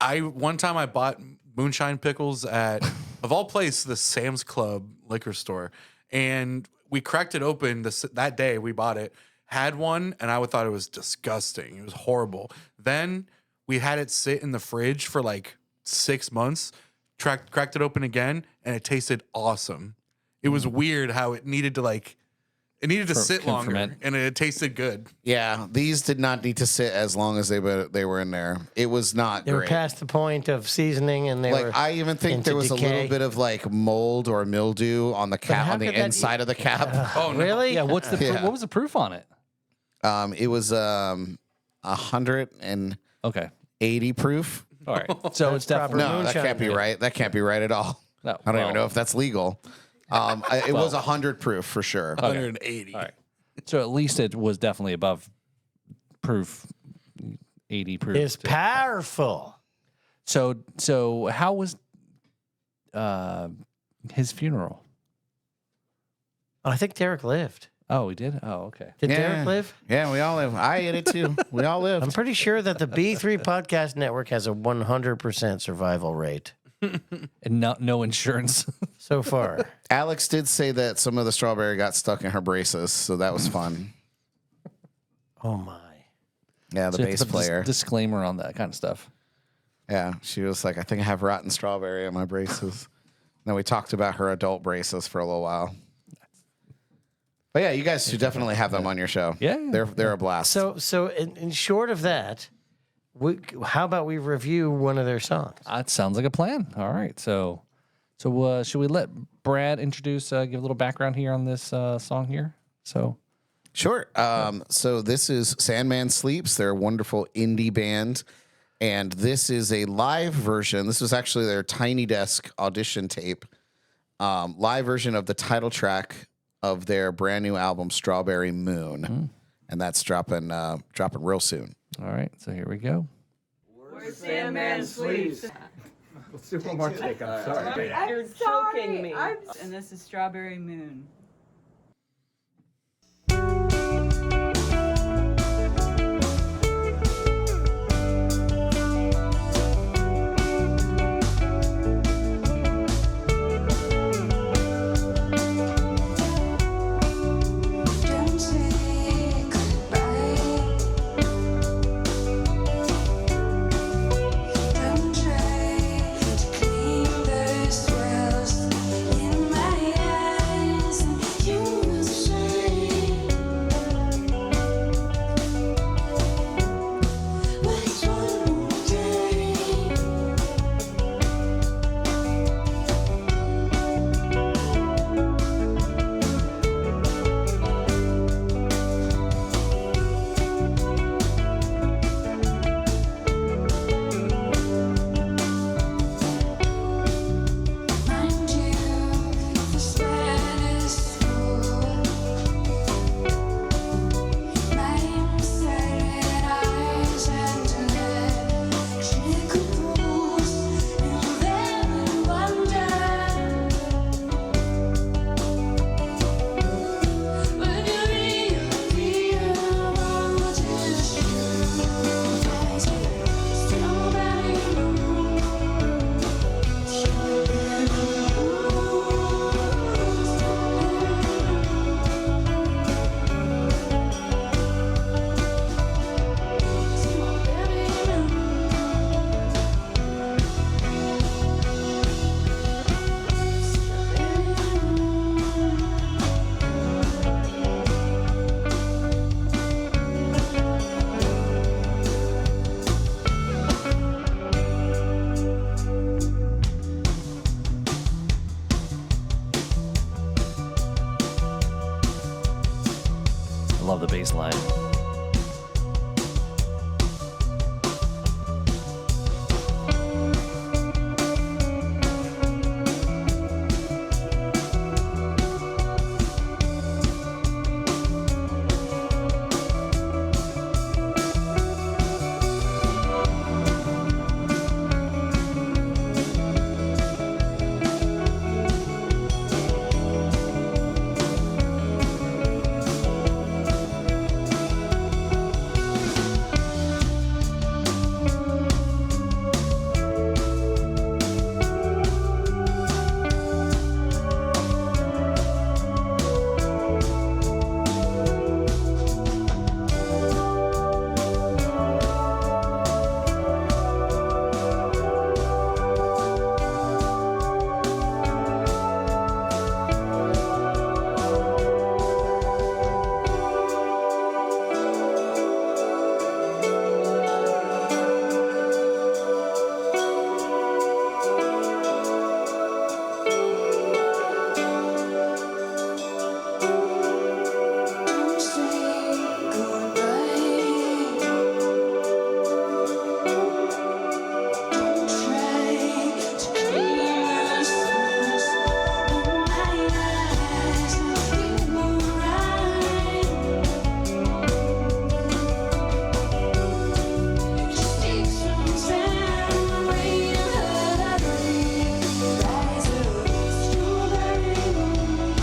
yeah. One time I bought moonshine pickles at, of all places, the Sam's Club liquor store, and we cracked it open that day. We bought it, had one, and I thought it was disgusting. It was horrible. Then we had it sit in the fridge for like 6 months. Cracked it open again, and it tasted awesome. It was weird how it needed to sit can longer, ferment. and it tasted good. Yeah, these did not need to sit as long as they were in there. It was not They were great. past the point of seasoning and they were. I even think into there was a decay. little bit of like mold or mildew on the cap, how on the could that- inside of the cap. Oh no! Really? Yeah, what was the proof on it? It was 180 Okay. proof. All right. So it's proper. definitely No, that Moonshine, can't be yeah. right. That can't be right at all. No, I don't even well- know if that's legal. It was 100 proof for sure. 180. All right. So at least it was definitely above proof, 80 proof. It's powerful. So how was his funeral? I think Derek lived. Oh, he did? Oh, okay. Did Yeah. Derek live? Yeah, we all live. I ate it too. We all I'm lived. pretty sure that the B3 Podcast Network has a 100% survival rate And no insurance. so far. Alex did say that some of the strawberry got stuck in her braces, so that was fun. Oh, my. Yeah, the So you have bass to put a player. disclaimer on that kind of stuff. Yeah, she was like, I think I have rotten strawberry in my braces. Then we talked about her adult braces for a little while. But yeah, you guys should definitely have them on your show. Yeah, yeah. They're a blast. So in short of that, how about we review one of their songs? That sounds like a plan. All right. So should we let Brad introduce, give a little background here on this song here? So Sure. So this is Sandman Sleeps. They're a wonderful indie band. And this is a live version. This was actually their Tiny Desk audition tape. Live version of the title track of their brand new album, Strawberry Moon. And that's dropping real soon. all right. So here we go. Sandman sleeps. Let's do one more take. I'm sorry. You're choking me. And this is Strawberry Moon. Don't say goodbye. Don't try to clean the swells in my eyes. love the bass line. Don't say goodbye. Don't try to clear the stars in my eyes. It won't right. Just take some time, wait a little, rise up, strawberry moon.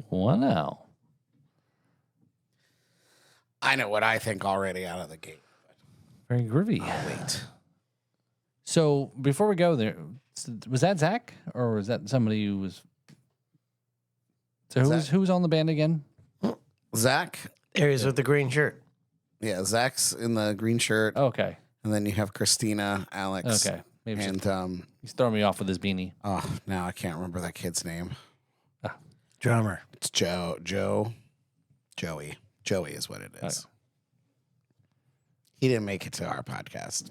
Wow. I know what I think already out of the gate. Very groovy. Wait. So before we go there, was that Zach or was that somebody who was? So who was on the band again? Zach. Areas with the green shirt. Yeah, Zach's in the green shirt. Okay. And then you have Christina, Alex. Okay. Maybe And he's throwing me off with his beanie. oh, now I can't remember that kid's name. Drummer. It's Joey is what it is. He didn't make it to our podcast.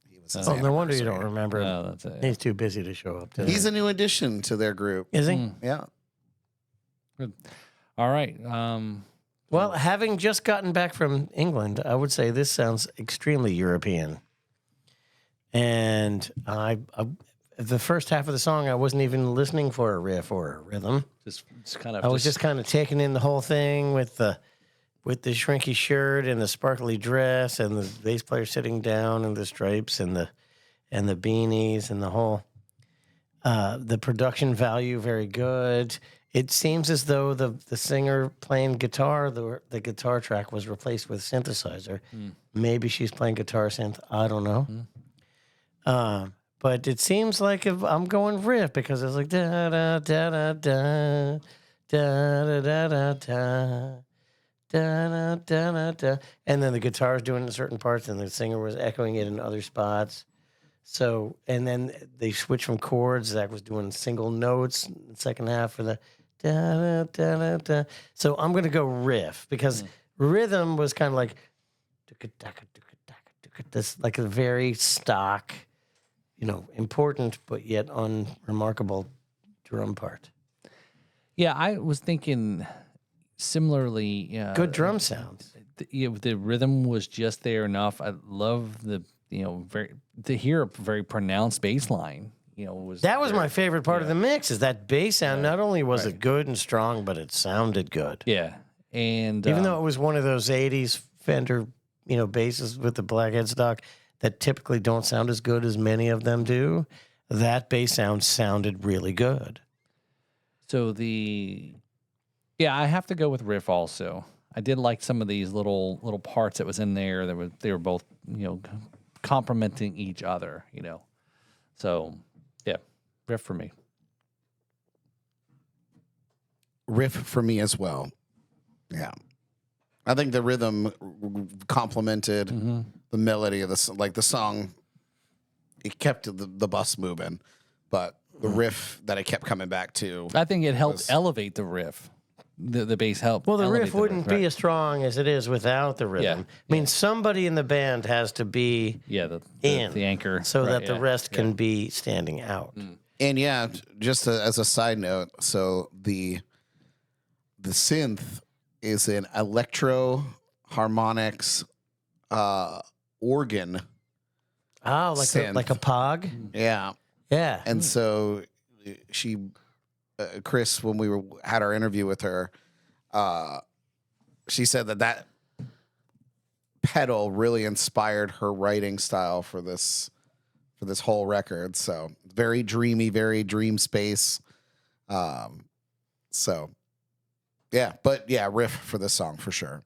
He was his Oh, no wonder you anniversary. don't remember him. No, that's it. He's too busy to show up. He's a new addition to their group. Is he? Yeah. All right. Well, having just gotten back from England, I would say this sounds extremely European. And the first half of the song, I wasn't even listening for a riff or a rhythm. Just kind of. I was just kind of taking in the whole thing with the shrinky shirt and the sparkly dress and the bass player sitting down and the stripes and the beanies and the whole the production value very good. It seems as though the singer playing guitar, the guitar track was replaced with synthesizer. Maybe she's playing guitar synth. I don't know. But it seems like if I'm going riff because it's like da da da da da da da da da da da da, and then the guitar's doing it in certain parts, and the singer was echoing it in other spots. So, and then they switched from chords. Zach was doing single notes in the second half for the da da da da da. So I'm gonna go riff because rhythm was kind of like this, like a very stock, important but yet unremarkable drum part. Yeah, I was thinking similarly. Good drum sounds. The rhythm was just there enough. I love to hear a very pronounced bass line. That was my favorite part of the mix. Is that bass sound? Not only was it good and strong, but it sounded good. Yeah, and Even though it was one of those '80s Fender, basses with the black headstock that typically don't sound as good as many of them do, that bass sound sounded really good. So I have to go with riff also. I did like some of these little parts that was in there. They were both complementing each other. So yeah, riff for me. Riff for me as well. Yeah. I think the rhythm complemented the melody of the song. It kept the bus moving, but the riff that I kept coming back to. I think it helped elevate the riff. The bass helped. Well, the elevate riff wouldn't be right. as strong as it is without the rhythm. Yeah. I mean, somebody in the band has to be the anchor so right, that the yeah, rest can be standing out. And yeah, just as a side note, so the synth is an electro harmonics organ. Oh, Synth. like a pog? Yeah. Yeah. And so she, Chris, when we had our interview with her, she said that pedal really inspired her writing style for this whole record. So very dreamy, very dream space. So yeah, but yeah, riff for this song for sure.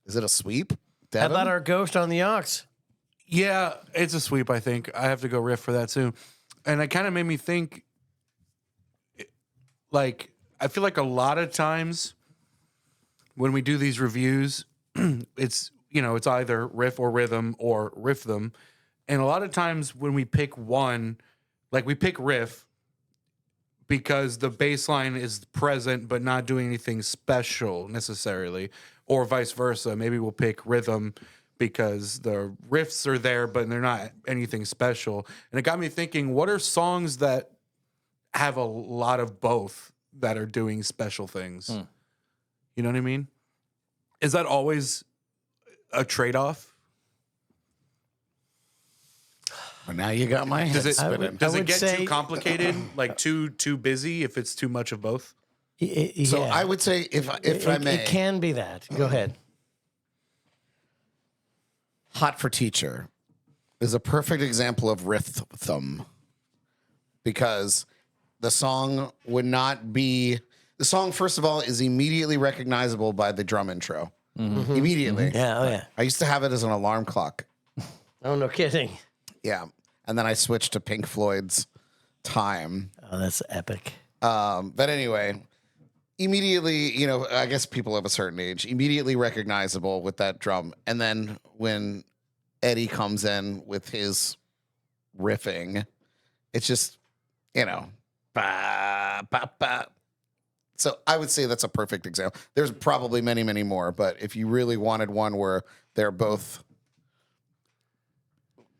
Is it a sweep? How Devin? about our ghost on the aux? Yeah, it's a sweep, I think. I have to go riff for that too. And it kind of made me think, like, I feel like a lot of times when we do these reviews, it's either riff or rhythm or riff them. And a lot of times when we pick one, like we pick riff because the bass line is present but not doing anything special necessarily, or vice versa. Maybe we'll pick rhythm because the riffs are there but they're not anything special. And it got me thinking, what are songs that have a lot of both that are doing special things? You know what I mean? Is that always a trade-off? Well, now you got my head spinning. Does I it would get say- too complicated, like too busy if it's too much of both? So I would say, if I may, It can be that. Go ahead. Hot for Teacher is a perfect example of rhythm, because the song would not be... The song, first of all, is immediately recognizable by the drum intro. Immediately. Yeah, oh yeah. I used to have it as an alarm clock. Oh, no kidding. Yeah. And then I switched to Pink Floyd's Time. Oh, that's epic. But anyway, immediately, I guess people of a certain age, immediately recognizable with that drum. And then when Eddie comes in with his riffing, it's just, ba, ba, ba. So I would say that's a perfect example. There's probably many, many more, but if you really wanted one where they're both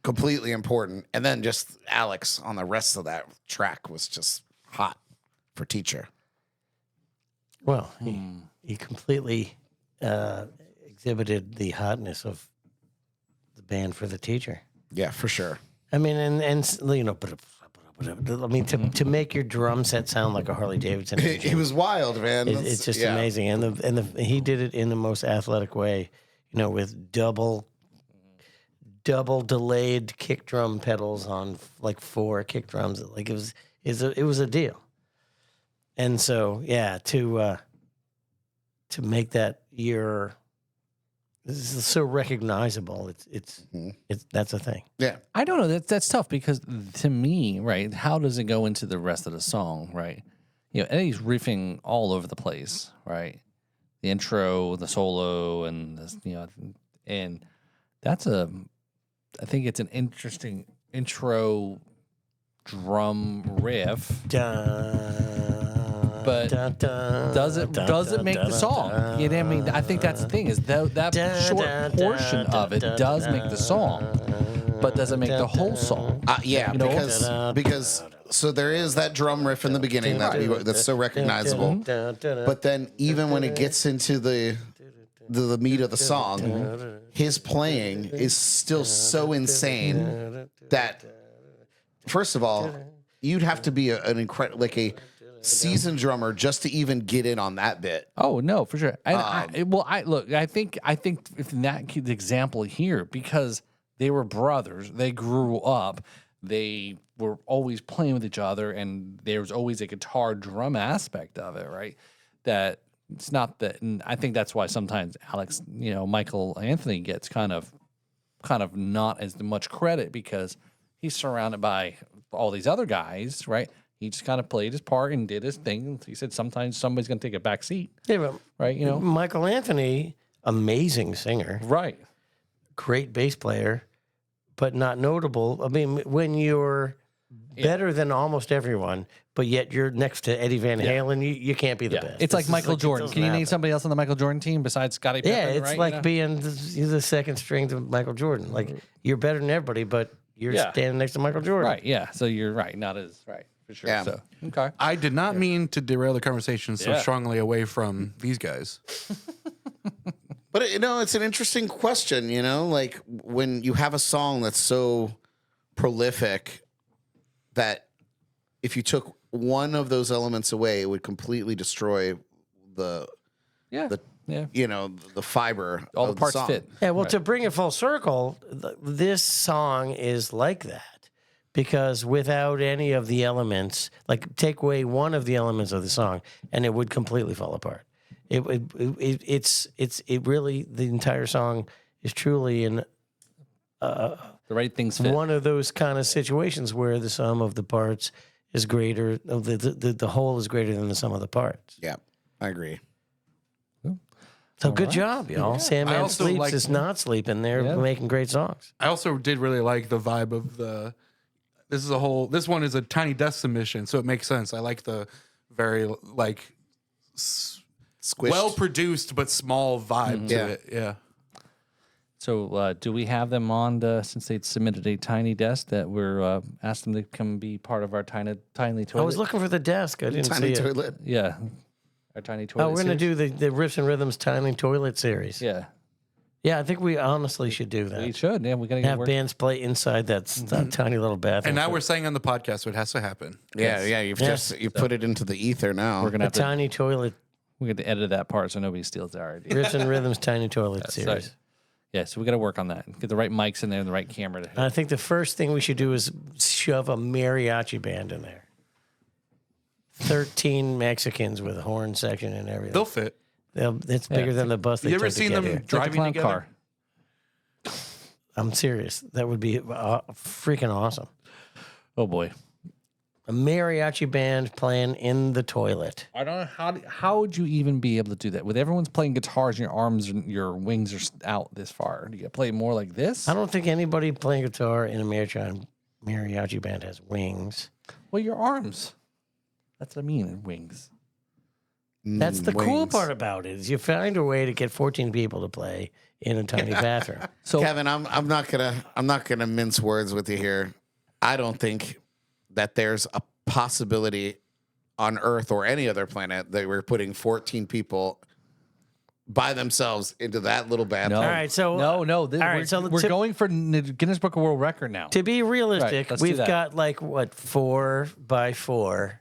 completely important, and then just Alex on the rest of that track was just hot for Teacher. Well, he completely exhibited the hotness of the band for the teacher. Yeah, for sure. I mean, I mean, to make your drum set sound like a Harley Davidson It engine, was wild, man. it's just amazing, and he did it in the most athletic way, with double delayed kick drum pedals on like 4 kick drums. Like it was a deal. And so to make that this is so recognizable. It's that's a thing. Yeah. I don't know. That's tough because to me, right? How does it go into the rest of the song, right? Eddie's riffing all over the place, right? The intro, the solo, and and that's I think it's an interesting intro drum riff. But does it make the song? You know what I mean? I think that's the thing, is that short portion of it does make the song, but does it make the whole song? Yeah, because so there is that drum riff in the beginning that's so recognizable. But then even when it gets into the meat of the song, his playing is still so insane that, first of all, you'd have to be an incredible, like a seasoned drummer just to even get in on that bit. Oh no, for sure. And I think in that example here, because they were brothers, they grew up, they were always playing with each other, and there was always a guitar drum aspect of it, right? That it's not that, and I think that's why sometimes Michael Anthony gets kind of not as much credit because he's surrounded by all these other guys, right? He just kind of played his part and did his thing. He said sometimes somebody's going to take a back seat, Yeah, but right? Michael Anthony, amazing singer, Right. great bass player, but not notable. I mean, when you're better than almost everyone, but yet you're next to Eddie Van Halen, you can't be the best. It's like It's Michael it Jordan. doesn't Can you name happen. somebody else on the Michael Jordan team besides Scottie Pippen? Yeah, it's right? like being the second string to Michael Jordan. Like you're better than everybody, but you're standing next to Michael Jordan. Right, yeah. So you're right, not as right for sure. Yeah. So okay. I did not mean to derail the conversation so Yeah. strongly away from these guys. But it's an interesting question. Like when you have a song that's so prolific that if you took one of those elements away, it would completely destroy the Yeah. the yeah. the fiber. All the of parts song. fit. Yeah, well, to bring it full circle, this song is like that because without any of the elements, like take away one of the elements of the song, and it would completely fall apart. It really the entire song is truly in The right things fit. one of those kind of situations where the sum of the parts is greater, the whole is greater than the sum of the parts. Yeah, I agree. So good job, y'all. I Sandman also Sleeps like- is not sleeping. They're making great songs. I also did really like the vibe of this one is a Tiny Desk submission, so it makes sense. I like the very Squished. well produced but small vibe to Yeah. it. Yeah. So do we have them on since they submitted a tiny desk that we're asked them to come be part of our tiny toilet? I was looking for the desk. I didn't Tiny see it. toilet. Yeah. Our tiny toilet. Oh, we're going to series? do the Riffs and Rhythms Tiny Toilet series. Yeah. Yeah, I think we honestly should do that. We should. Yeah, we got to get Have work. bands play inside that tiny little bathroom. And now we're saying on the podcast, so it has to happen. Yeah, You've you put it into the ether now. We're gonna a have to. Tiny Toilet, We got to edit that part so nobody steals our idea. Riffs and Rhythms Tiny Toilet So, series. yeah, so we got to work on that. Get the right mics in there and the right camera. I think the first thing we should do is shove a mariachi band in there. 13 Mexicans with a horn section and everything. They'll fit. It's bigger than the bus they You ever took to seen get them here. Like a driving clown together? car. I'm serious. That would be freaking awesome. Oh boy. A mariachi band playing in the toilet. I don't know how would you even be able to do that with everyone's playing guitars and your arms and your wings are out this far? Do you play more like this? I don't think anybody playing guitar in a mariachi band has wings. Well, your arms. That's what I mean. Wings. That's the cool Wings. part about it is you find a way to get 14 people to play in a tiny bathroom. So Kevin, I'm not gonna mince words with you here. I don't think that there's a possibility on Earth or any other planet that we're putting 14 people by themselves into that little bathroom. no. All right, so- no. all right, we're so we're to- going for Guinness Book of World Record now. To be realistic, Right, let's do we've that. got like what 4 by 4.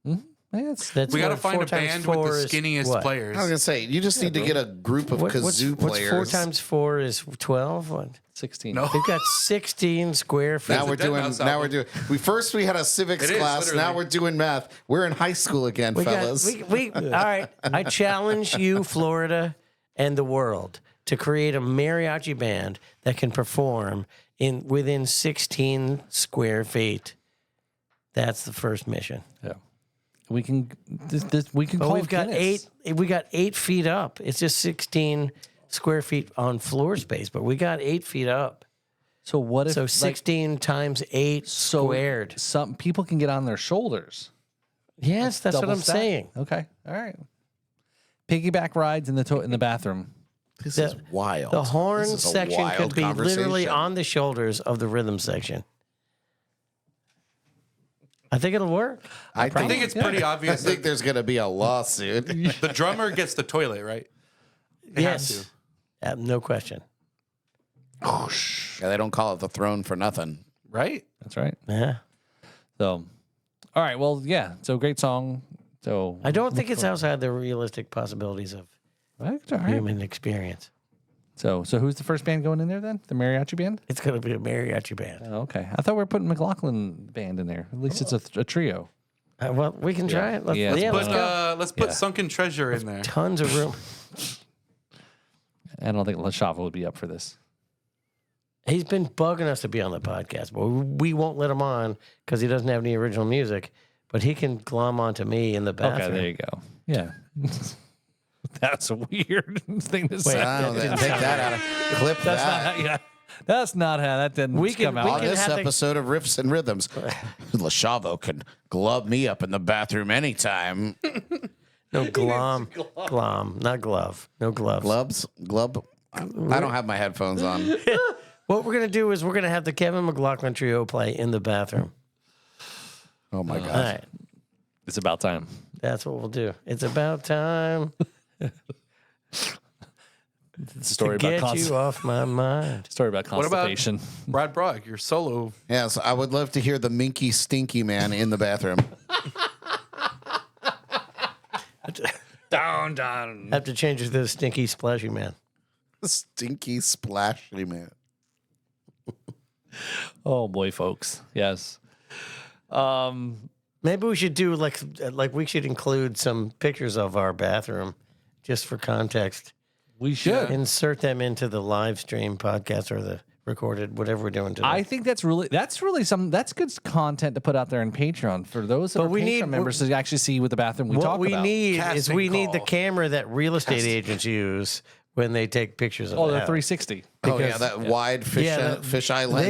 Yeah, it's- That's We got to what find 4 a times band with 4 the is skinniest what? players. I was gonna say you just need to get a group of kazoo What's players. 4 times 4 is 12. What? 16. No. We've got 16 square feet. Now we're Dead doing. Mouse Now we're album. doing. We had a civics It is, class. Now literally. we're doing math. We're in high school again, We got, fellas. all right. I challenge you, Florida, and the world to create a mariachi band that can perform within 16 square feet. That's the first mission. Yeah. We can we can But call we've got Guinness. 8. We got 8 feet up. It's just 16 square feet on floor space, but we got 8 feet up. So what if So like, 16 times 8 squared. Some people can get on their shoulders. Yes, that's what Double I'm stack. saying. Okay. All right. Piggyback rides in the bathroom. This The- is wild. The horn This is a section wild could be literally conversation. on the shoulders of the rhythm section. I think it'll work. I think it's pretty I obvious think that there's gonna be a lawsuit. the drummer gets the toilet, right? They have Yes. No question. Yeah, they don't call it the throne for nothing. Right? That's right. Yeah. So, all right. Well, yeah. So great song. So I don't think it's outside the realistic possibilities of That's all right. human experience. So who's the first band going in there then? The mariachi band? It's going to be a mariachi band. Oh, okay. I thought we were putting McLoughlin band in there. At least it's a trio. Well, we can try it. Let's, Yeah, let's let's go. Let's put Sunken Treasure in there. Tons of room. I don't think LaShava would be up for this. He's been bugging us to be on the podcast, but we won't let him on because he doesn't have any original music. But he can glom onto me in the bathroom. Okay, there you go. Yeah. That's a weird thing to say. I don't know, take that out of clip That's that. not how, yeah. That's not how that didn't come out. On can this have to- episode of Riffs and Rhythms, LaShavo can glove me up in the bathroom anytime. No glom, not glove. No gloves. Glove. I don't have my headphones on. What we're gonna do is we're gonna have the Kevin McLoughlin trio play in the bathroom. Oh my All god! right, It's about time. that's what we'll do. It's about time It's a story to about get you off my mind. story about What about constipation. Brad Brock, your solo? Yes, I would love to hear the Minky Stinky Man in the bathroom. Down, down. Have to change it to the stinky splashy man. Stinky Splashy Man. Oh boy, folks. Yes. Maybe we should do like we should include some pictures of our bathroom just for context. We should. Insert them into the live stream podcast or the recorded, whatever we're doing today. I think that's really that's good content to put out there on Patreon for those that But are we Patreon need- members to actually see what the bathroom we what talk we about. need is Casting we need the call. camera that real estate agents use when they take pictures of Oh, the the house. 360. Oh yeah, Because- that wide fisheye lens.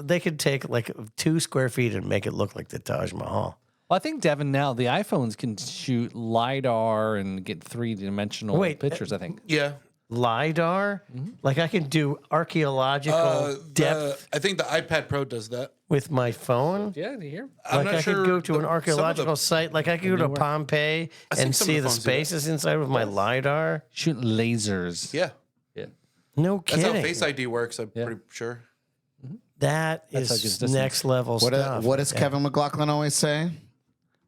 They could take like 2 square feet and make it look like the Taj Mahal. Well, I think Devin now the iPhones can shoot lidar and get 3-dimensional Wait, pictures. I think. Yeah. LiDAR? Like I can do archaeological depth I think the iPad Pro does that. with my phone. Yeah, do you hear? I'm Like not I sure could go to the- an some of archaeological site. Like I could go to Pompeii think and some of see the the phones do that. spaces inside with my LiDAR. Shoot lasers. Yeah. Yeah. No That's how kidding. Face ID works, I'm pretty sure. That That's how it gets is distance. next level stuff. What does Kevin McLaughlin always say?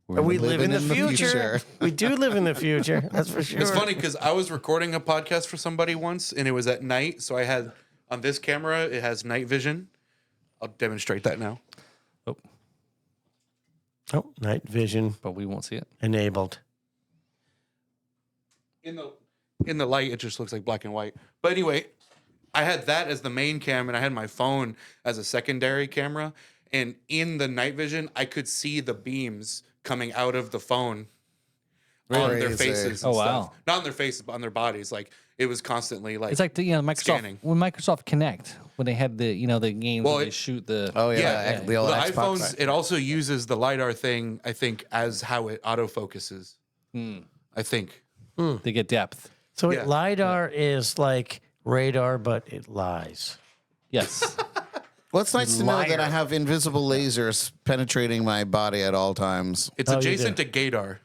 We live in the living in the future. future. We do live in the future. That's for sure. It's funny because I was recording a podcast for somebody once and it was at night. So I had on this camera, it has night vision. I'll demonstrate that now. Oh, Oh, night vision but we won't see it. enabled. In the light, it just looks like black and white. But anyway, I had that as the main cam and I had my phone as a secondary camera. And in the night vision, I could see the beams coming out of the phone on their Crazy. faces. Oh, And wow. stuff. Not on their faces, but on their bodies. Like it was constantly like. It's like the Microsoft Scanning. when Microsoft Connect when they had the the games Well, where they it- shoot the. Oh yeah, Yeah, the old the Xbox. iPhones, it also uses the LiDAR thing, I think, as how it autofocuses. I think. They get depth. So Yeah. LiDAR is like radar, but it lies. Yes. Well, it's nice to know that Liar. I have invisible lasers penetrating my body at all times. It's you adjacent to gaydar.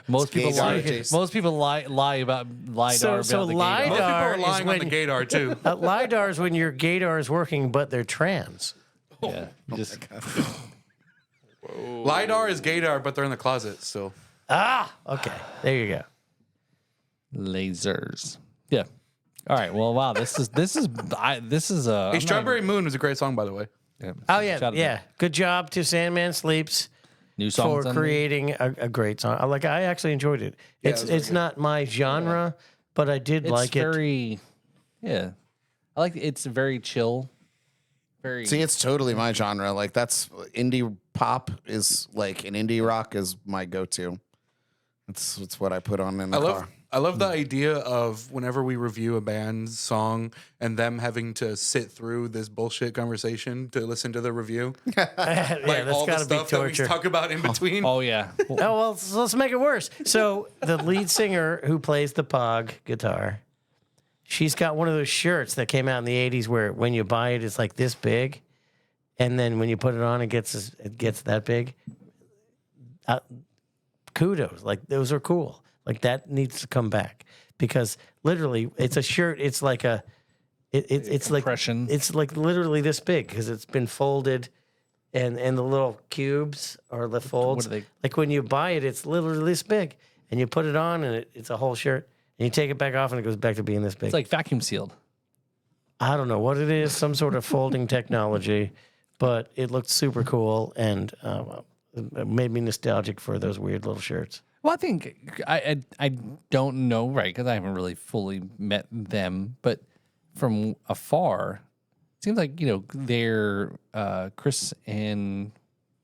Most people gaydar lie. adjacent. Most people lie about lidar. So about the lidar- gaydar. Most people are is lying on when- the gaydar too. LiDAR is when your gaydar is working, but they're trans. Yeah. Just LiDAR is gaydar, but they're in the closet. So Okay, there you go. lasers. Yeah. All right. Well, wow. This is a Hey, Strawberry Moon is a great song, by the way. Oh yeah, Shout out to yeah. Good job to Sandman Sleeps new for songs on there. creating a great song. I actually enjoyed it. It's not my genre, but I did It's like it. very. Yeah. I like. It's very chill. Very. See, it's totally my genre. Like that's indie pop is like an indie rock is my go-to. It's what I put on in the car. I love the idea of whenever we review a band's song and them having to sit through this bullshit conversation to listen to the review. Yeah, Like that's all the got to be stuff that we torture. talk about in between. Oh yeah. Oh well, so let's make it worse. So the lead singer who plays the Pog guitar, she's got one of those shirts that came out in the '80s where when you buy it, it's like this big, and then when you put it on, it gets that big. Kudos, like those are cool. Like that needs to come back because literally, it's a shirt. It's like it's like Compression. it's like literally this big because it's been folded. And the little cubes or the folds, are they? like when you buy it, it's literally this big, and you put it on, and it's a whole shirt, and you take it back off, and it goes back to being this big. It's like vacuum sealed. I don't know what it is, some sort of folding technology, but it looked super cool, and it made me nostalgic for those weird little shirts. Well, I think I don't know, right? Because I haven't really fully met them, but from afar, it seems like they're Chris and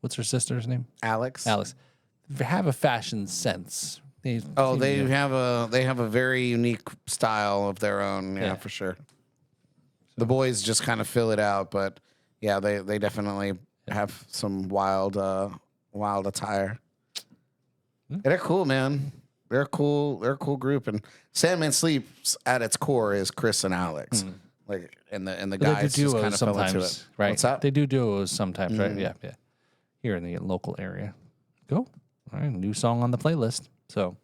what's her sister's name? Alex. Alex. They have a fashion sense. They Have a very unique style of their own. Yeah, for sure. The boys just kind of fill it out, but yeah, they definitely have some wild attire. Yeah, they're cool, man. They're a cool group. And Sandman Sleeps at its core is Chris and Alex. Like and the guys just kind of fell into it. Right? What's that? They do duos sometimes, right? Yeah. Here in the local area. Cool. All right, new song on the playlist. So,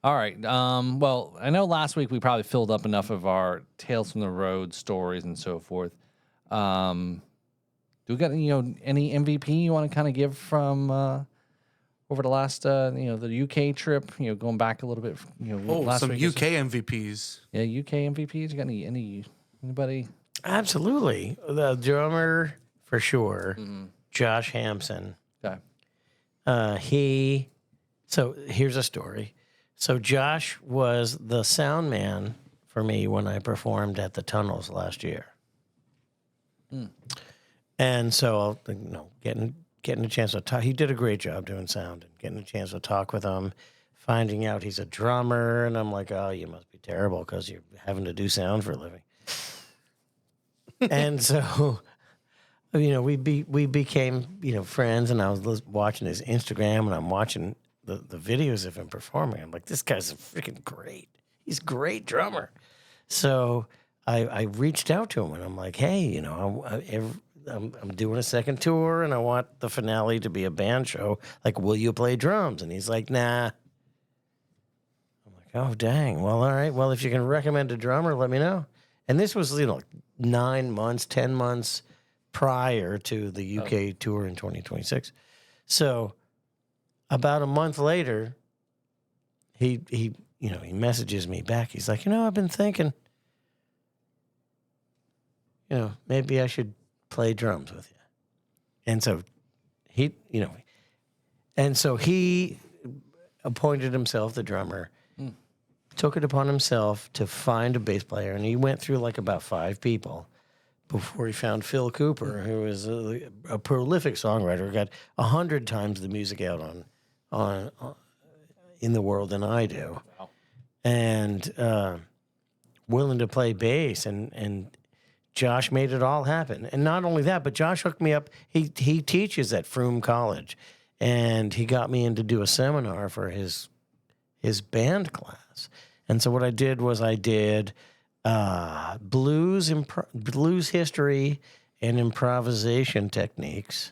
all right. Well, I know last week we probably filled up enough of our Tales from the Road stories and so forth. Do we got any MVP you want to kind of give from over the last the UK trip? Going back a little bit. Last some week UK MVPs. Yeah, UK MVPs. You got anybody? Absolutely, the drummer for sure, Josh Hampson. Okay. So here's a story. So Josh was the sound man for me when I performed at the Tunnels last year. And so, getting a chance to talk. He did a great job doing sound and getting a chance to talk with him, finding out he's a drummer. And I'm like, oh, you must be terrible because you're having to do sound for a living. And so, we became, friends, and I was watching his Instagram, and I'm watching the videos of him performing. I'm like, this guy's freaking great. He's a great drummer. So I reached out to him, and I'm like, hey, I'm doing a second tour, and I want the finale to be a band show. Like, will you play drums? And he's like, nah. I'm like, oh, dang. Well, all right. Well, if you can recommend a drummer, let me know. And this was, 9 months, 10 months prior to the UK tour in 2026. So about a month later, he messages me back. He's like, I've been thinking, maybe I should play drums with you. And so he appointed himself the drummer, took it upon himself to find a bass player, and he went through about 5 people before he found Phil Cooper, who is a prolific songwriter, got 100 times the music out on in the world than I do. Wow. And willing to play bass, and Josh made it all happen. And not only that, but Josh hooked me up. He teaches at Froome College, and he got me in to do a seminar for his band class. And so what I did was blues history and improvisation techniques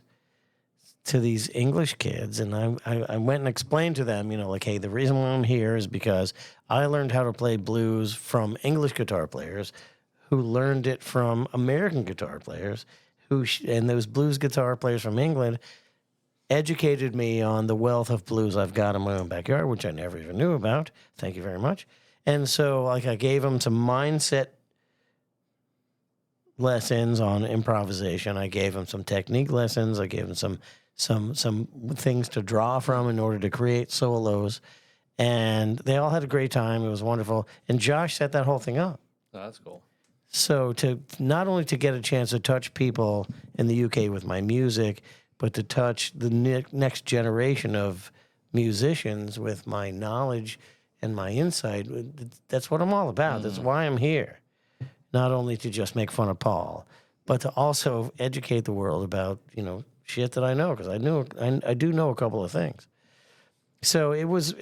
to these English kids. And I went and explained to them, hey, the reason why I'm here is because I learned how to play blues from English guitar players who learned it from American guitar players and those blues guitar players from England educated me on the wealth of blues I've got in my own backyard, which I never even knew about. Thank you very much. And so, I gave them some mindset lessons on improvisation. I gave them some technique lessons. I gave them some things to draw from in order to create solos. And they all had a great time. It was wonderful. And Josh set that whole thing up. Oh, that's cool. So to not only to get a chance to touch people in the UK with my music, but to touch the next generation of musicians with my knowledge and my insight, that's what I'm all about. That's why I'm here. Not only to just make fun of Paul, but to also educate the world about, shit that I know, because I do know a couple of things. So it was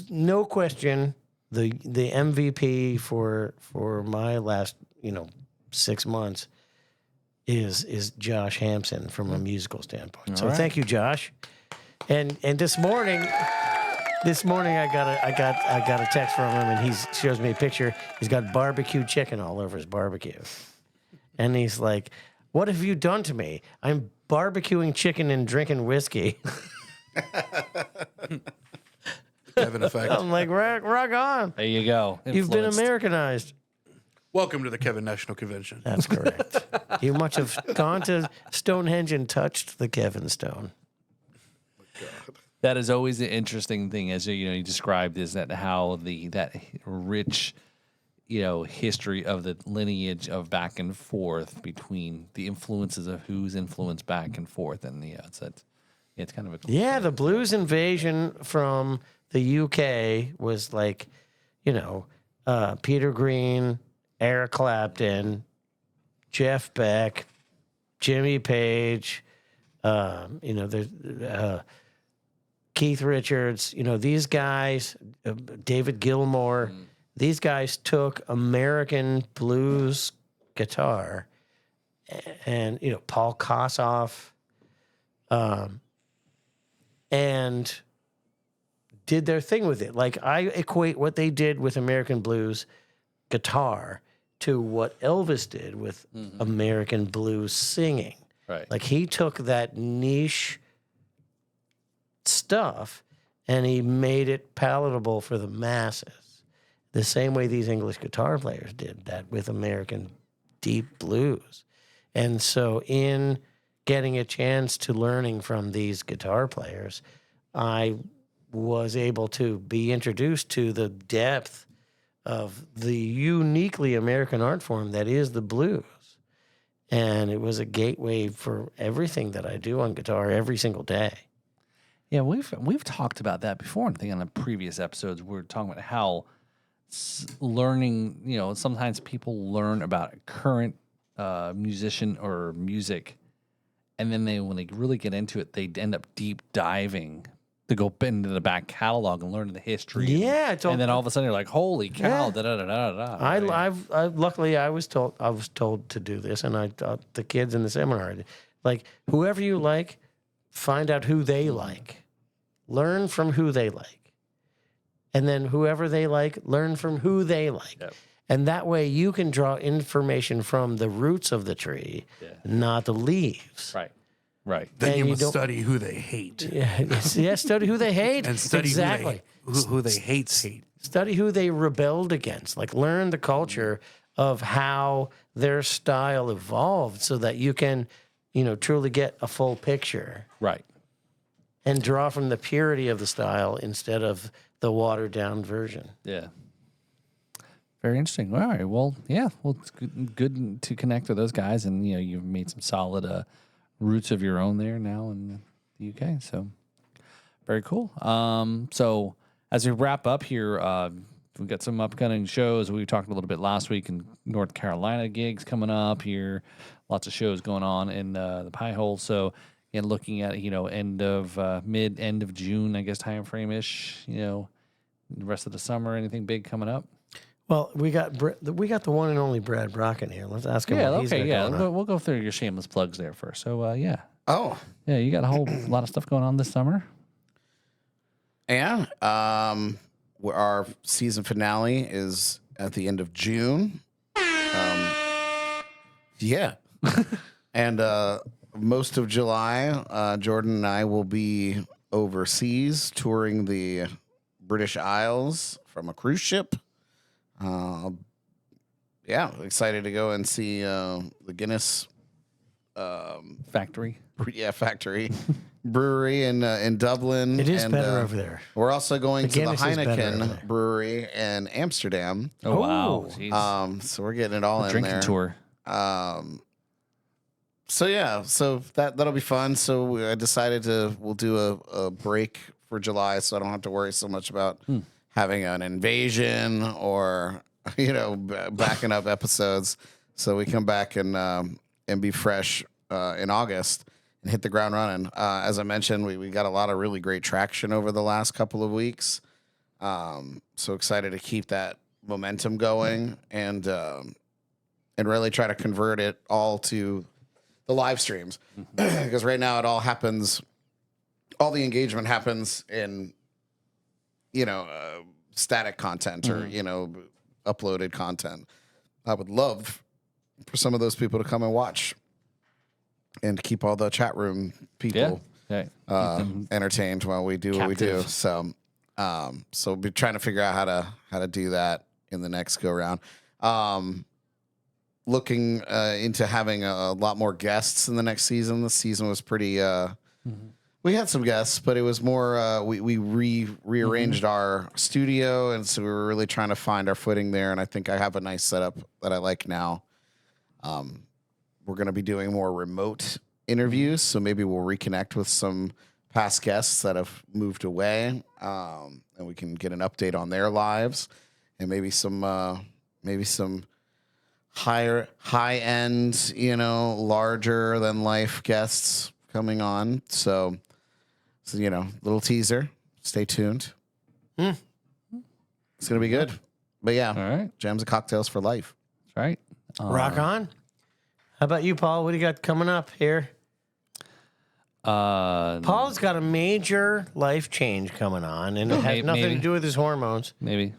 no question the MVP for my last 6 months is Josh Hampson from a musical standpoint. So thank you, Josh. And this morning I got a text from him, and he shows me a picture. He's got barbecue chicken all over his barbecue, and he's like, "What have you done to me? I'm barbecuing chicken and drinking whiskey." Have an effect. I'm like, rock on. There you go. You've been Influenced. Americanized. Welcome to the Kevin National Convention. That's correct. You must have gone to Stonehenge and touched the Kevin Stone. That is always the interesting thing, as you described, is that how that rich, history of the lineage of back and forth between the influences of who's influenced back and forth, and it's kind of a cool Yeah, thing. the blues invasion from the UK was like, Peter Green, Eric Clapton, Jeff Beck, Jimmy Page, there's Keith Richards, these guys, David Gilmour, these guys took American blues guitar and, Paul Kossoff, and did their thing with it. Like, I equate what they did with American blues guitar to what Elvis did with American blues singing. Right. Like, he took that niche stuff and he made it palatable for the masses. The same way these English guitar players did that with American deep blues. And so in getting a chance to learning from these guitar players, I was able to be introduced to the depth of the uniquely American art form that is the blues. And it was a gateway for everything that I do on guitar every single day. Yeah, we've talked about that before. I think on the previous episodes we were talking about how learning. Sometimes people learn about a current musician or music, and then when they really get into it, they end up deep diving to go into the back catalog and learn the history. Yeah, and then all of a sudden you're like, "Holy cow!" Yeah. Da da da da da. I luckily I was told to do this, and I taught the kids in the seminar, like, whoever you like, find out who they like, learn from who they like, and then whoever they like, learn from who they like. Yep. And that way you can draw information from the roots of the tree, not the leaves. Right. Then And you you must don't- study who they hate. Yeah, study who they hate. And study exactly. who they hate. Study who they rebelled against. Like, learn the culture of how their style evolved so that you can, truly get a full picture Right. and draw from the purity of the style instead of the watered down version. Yeah. Very interesting. All right. Well, yeah. Well, it's good to connect with those guys, and you've made some solid roots of your own there now in the UK. So very cool. So as we wrap up here, we've got some upcoming shows. We talked a little bit last week in North Carolina, gigs coming up here. Lots of shows going on in the Pie Hole. So looking at end of June, I guess, time frame ish. The rest of the summer, anything big coming up? Well, we got the one and only Brad Brocken here. Let's ask him what he's got going on. We'll go through your shameless plugs there first. So yeah, Oh, you got a whole lot of stuff going on this summer. yeah. Our season finale is at the end of June. Yeah. And most of July, Jordan and I will be overseas touring the British Isles from a cruise ship. Yeah, excited to go and see the Guinness Factory. factory brewery in Dublin. It is and, better over there. We're also going to the Guinness is better over there. Heineken brewery in Amsterdam. Oh, wow. Oh. Jeez. So we're getting it all in Drinking there. tour. So yeah, so that'll be fun. So I decided we'll do a break for July, so I don't have to worry so much about having an invasion or backing up episodes. So we come back and be fresh in August and hit the ground running. As I mentioned, we got a lot of really great traction over the last couple of weeks. So excited to keep that momentum going and really try to convert it all to the live streams, because right now it all happens. All the engagement happens in, static content or uploaded content. I would love for some of those people to come and watch, and keep all the chat room people entertained while we do what we do. captive. So, we'll be trying to figure out how to do that in the next go round. looking into having a lot more guests in the next season. This season was pretty. We had some guests, but it was more. We rearranged our studio, and so we were really trying to find our footing there. And I think I have a nice setup that I like now. We're going to be doing more remote interviews, so maybe we'll reconnect with some past guests that have moved away, and we can get an update on their lives, and maybe some high end, larger than life guests coming on. So little teaser. Stay tuned. It's gonna be good. But yeah, All right. jams and cocktails for life. That's right. Rock on. How about you, Paul? What do you got coming up here? Paul's got a major life change coming on, and it has nothing to do with his hormones. Maybe.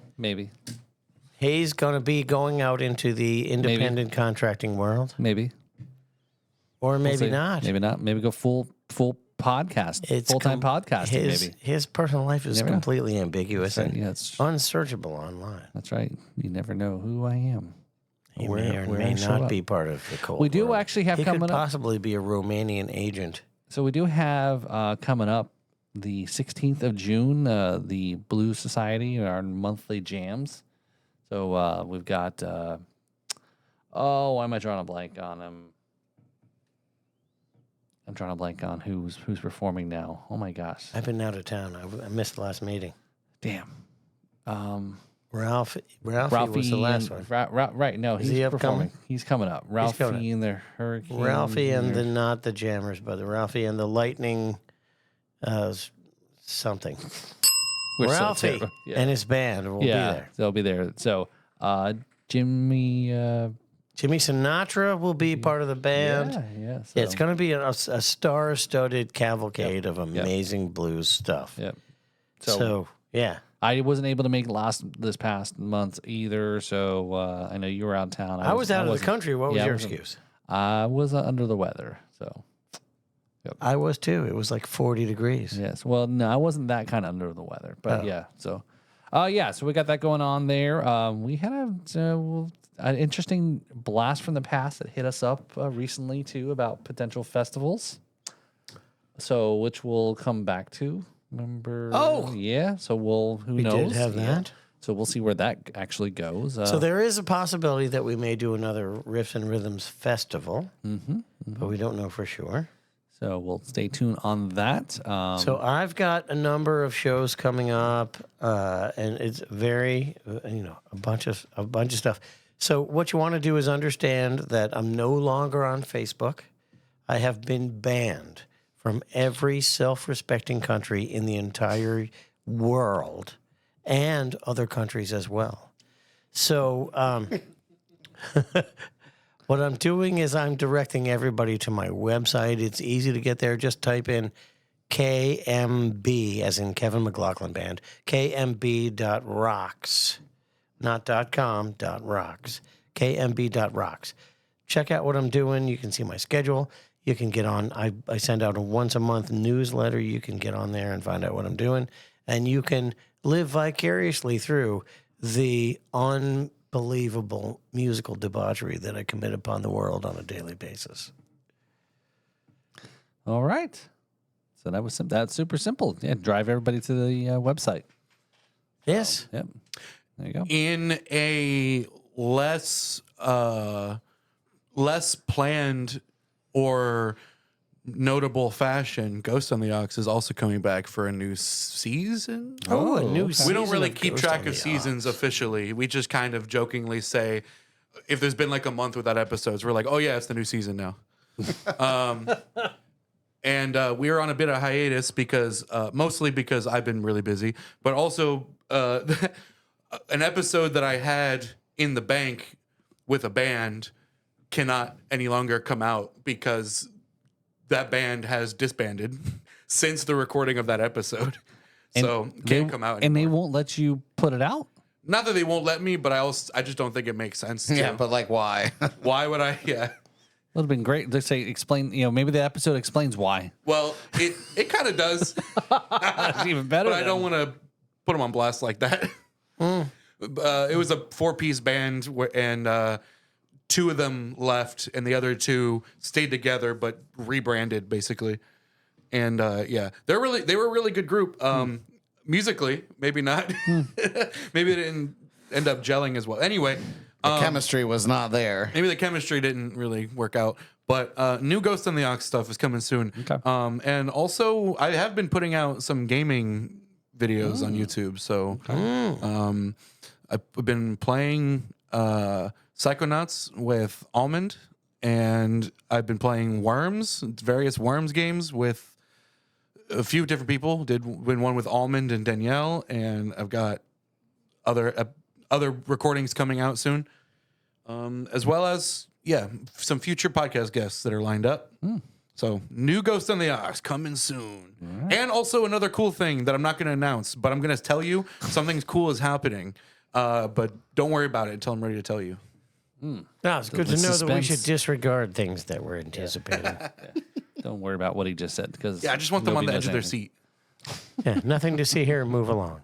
He's going to be going out into the independent contracting world, Maybe. or maybe See. not. Maybe not. Maybe go full podcast. It's Full-time podcasting, maybe. His personal life is Never know. completely ambiguous and Yeah, it's, unsearchable online. that's right. You never know who I am. He Where- may or where may I show not up. be part of the Cold We do War. actually have he coming could up. possibly be a Romanian agent. So we do have coming up the 16th of June, the Blues Society, our monthly jams. So we've got, why am I drawing a blank on them? I'm drawing a blank on who's performing now. Oh my gosh. I've been out of town. I missed the last meeting. Damn. Ralphie Ralphie was the last and, one. right. No, Is he's he performing. upcoming? He's coming up. Ralphie coming up. and the Hurricane. Ralphie and the not the Jammers, but the Ralphie and the Lightning, something. We're so Ralphie terrible. Yeah. and his band will be there. They'll be there. So Jimmy. Jimmy Sinatra will be part of the band. Yeah. So, Yeah, it's going to be a star-studded cavalcade of amazing blues stuff. Yep. So, yeah. I wasn't able to make this past month either. So I know you were out of town. I was out of the wasn't- country. What was yeah, I your wasn't- excuse? I was under the weather. So I was too. It was like 40 degrees. yes. Well, no, I wasn't that kind of under the weather. But yeah. So so we got that going on there. We had an interesting blast from the past that hit us up recently too about potential festivals. So which we'll come back to. Remember? Oh! Yeah. So who We knows? did have Yeah. that. So we'll see where that actually goes. So there is a possibility that we may do another Riffs and Rhythms festival, but we don't know for sure. So we'll stay tuned on that. So I've got a number of shows coming up, and it's very, a bunch of stuff. So what you want to do is understand that I'm no longer on Facebook. I have been banned from every self-respecting country in the entire world and other countries as well. So what I'm doing is I'm directing everybody to my website. It's easy to get there. Just type in KMB, as in Kevin McLoughlin Band, kmb.rocks, not .com, .rocks, kmb.rocks. Check out what I'm doing. You can see my schedule. You can get on. I send out a once-a-month newsletter. You can get on there and find out what I'm doing. And you can live vicariously through the unbelievable musical debauchery that I commit upon the world on a daily basis. all right. So that's super simple. Yeah, drive everybody to the website. Yes. Yep. There you go. In a less planned or notable fashion, Ghost on the Aux is also coming back for a new season. Oh, a new okay. season. We don't really of keep Ghost track on of the seasons Aux. officially. We just kind of jokingly say, if there's been like a month without episodes, we're like, oh yeah, it's the new season now. And we're on a bit of hiatus because mostly because I've been really busy, but also an episode that I had in the bank with a band cannot any longer come out because that band has disbanded since the recording of that episode. So can't come out And they anymore. won't let you put it out? Not that they won't let me, but I just don't think it makes sense. To. Yeah, but like, why? Why would I? Yeah. Would have been great to say explain. Maybe the episode explains why. Well, it kind of does, That's even better. but I don't want to put them on blast like that. It was a 4-piece band, and 2 of them left, and the other 2 stayed together but rebranded basically. And yeah, they were a really good group. Musically, maybe not. Maybe they didn't end up gelling as well. Anyway, The chemistry was not there. maybe the chemistry didn't really work out. But new Ghost in the Ox stuff is coming soon. Okay. And also, I have been putting out some gaming videos on YouTube. So I've been playing Psychonauts with Almond, and I've been playing Worms, various Worms games with a few different people. Did win one with Almond and Danielle, and I've got other recordings coming out soon, as well as some future podcast guests that are lined up. So new Ghost on the Ox coming soon, and also another cool thing that I'm not going to announce, but I'm going to tell you something cool is happening. But don't worry about it until I'm ready to tell you. No, it's good to The know that we suspense. should disregard things that we're anticipating. Don't worry about what he just said because Yeah, I just want them on the edge of their seat. seat. Yeah, nothing to see here. Move along.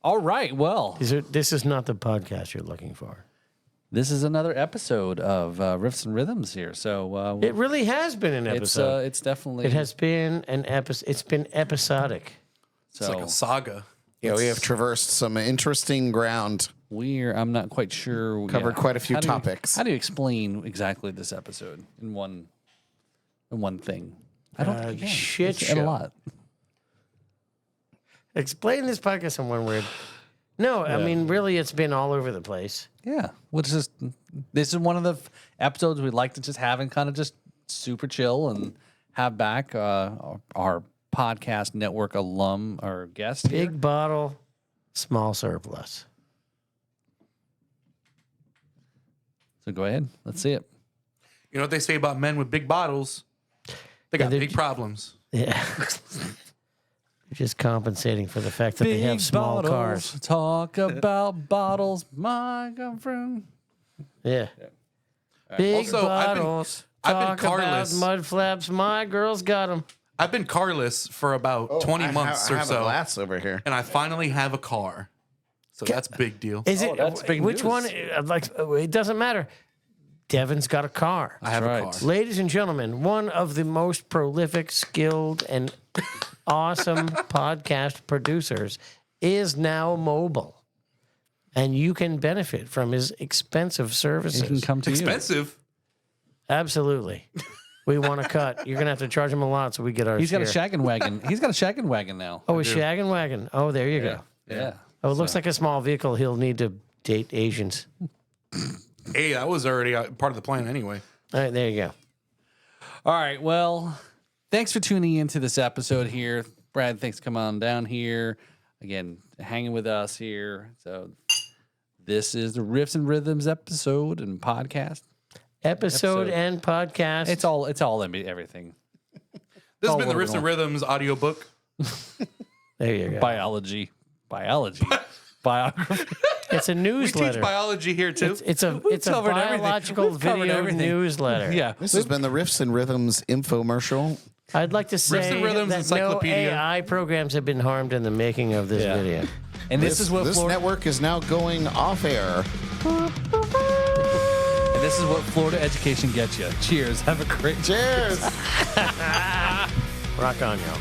All right. Well, This is not the podcast you're looking for. this is another episode of Riffs and Rhythms here. So It really has been an episode. it's definitely It has been an episode. It's been episodic. so It's like a saga. Yeah, we have traversed some interesting ground. I'm not quite sure. Covered quite a few topics. How do you explain exactly this episode in one thing? I don't think you can. shit It's show. a lot. Explain this podcast in one word. No, I mean, really, it's been all over the place. Yeah. This is one of the episodes we'd like to just have and kind of just super chill and have back our podcast network alum or guest here. Big bottle, small surplus. So go ahead. Let's see it. You know what they say about men with big bottles? They got they're- big problems. Yeah. Just compensating for the fact that they have small cars. Talk about bottles, my girlfriend. Yeah. Big Also, I've been- bottles. I've been Talk carless. about mud flaps. My girl's got them. I've been carless for about 20 months I or have so, a glass over here. and I finally have a car. So that's a big deal. Is it? that's big which news. one? Like, it doesn't matter. Devin's got a car. I have right. a car. Ladies and gentlemen, one of the most prolific, skilled, and awesome podcast producers is now mobile. And you can benefit from his expensive services. It can come to you. Expensive. Absolutely. We want a cut. You're going to have to charge him a lot so we get ours. He's got a here. shaggin' wagon. He's got a shaggin' wagon now. Oh, a shaggin' wagon. Oh, there you go. Yeah. Oh, it looks like a small vehicle. He'll need to date Asians. Hey, that was already part of the plan anyway. All right, there you go. All right. Well, thanks for tuning into this episode here. Brad, thanks for coming on down here. Again, hanging with us here. So this is the Riffs and Rhythms episode and podcast. Episode and podcast. It's all everything. This has Oh, been the we're Riffs and Rhythms audiobook. There you go. Biology. Biography. It's a We newsletter. teach biology here too. It's a covered everything. biological We've covered video everything. newsletter. Yeah. This has been the Riffs and Rhythms infomercial. I'd like to say Rhythms that no Encyclopedia. AI programs have been harmed in the making of this Yeah. video. And this is what This Florida network is now going off air. and this is what Florida education gets you. Cheers. Have a great Cheers. Rock on, y'all.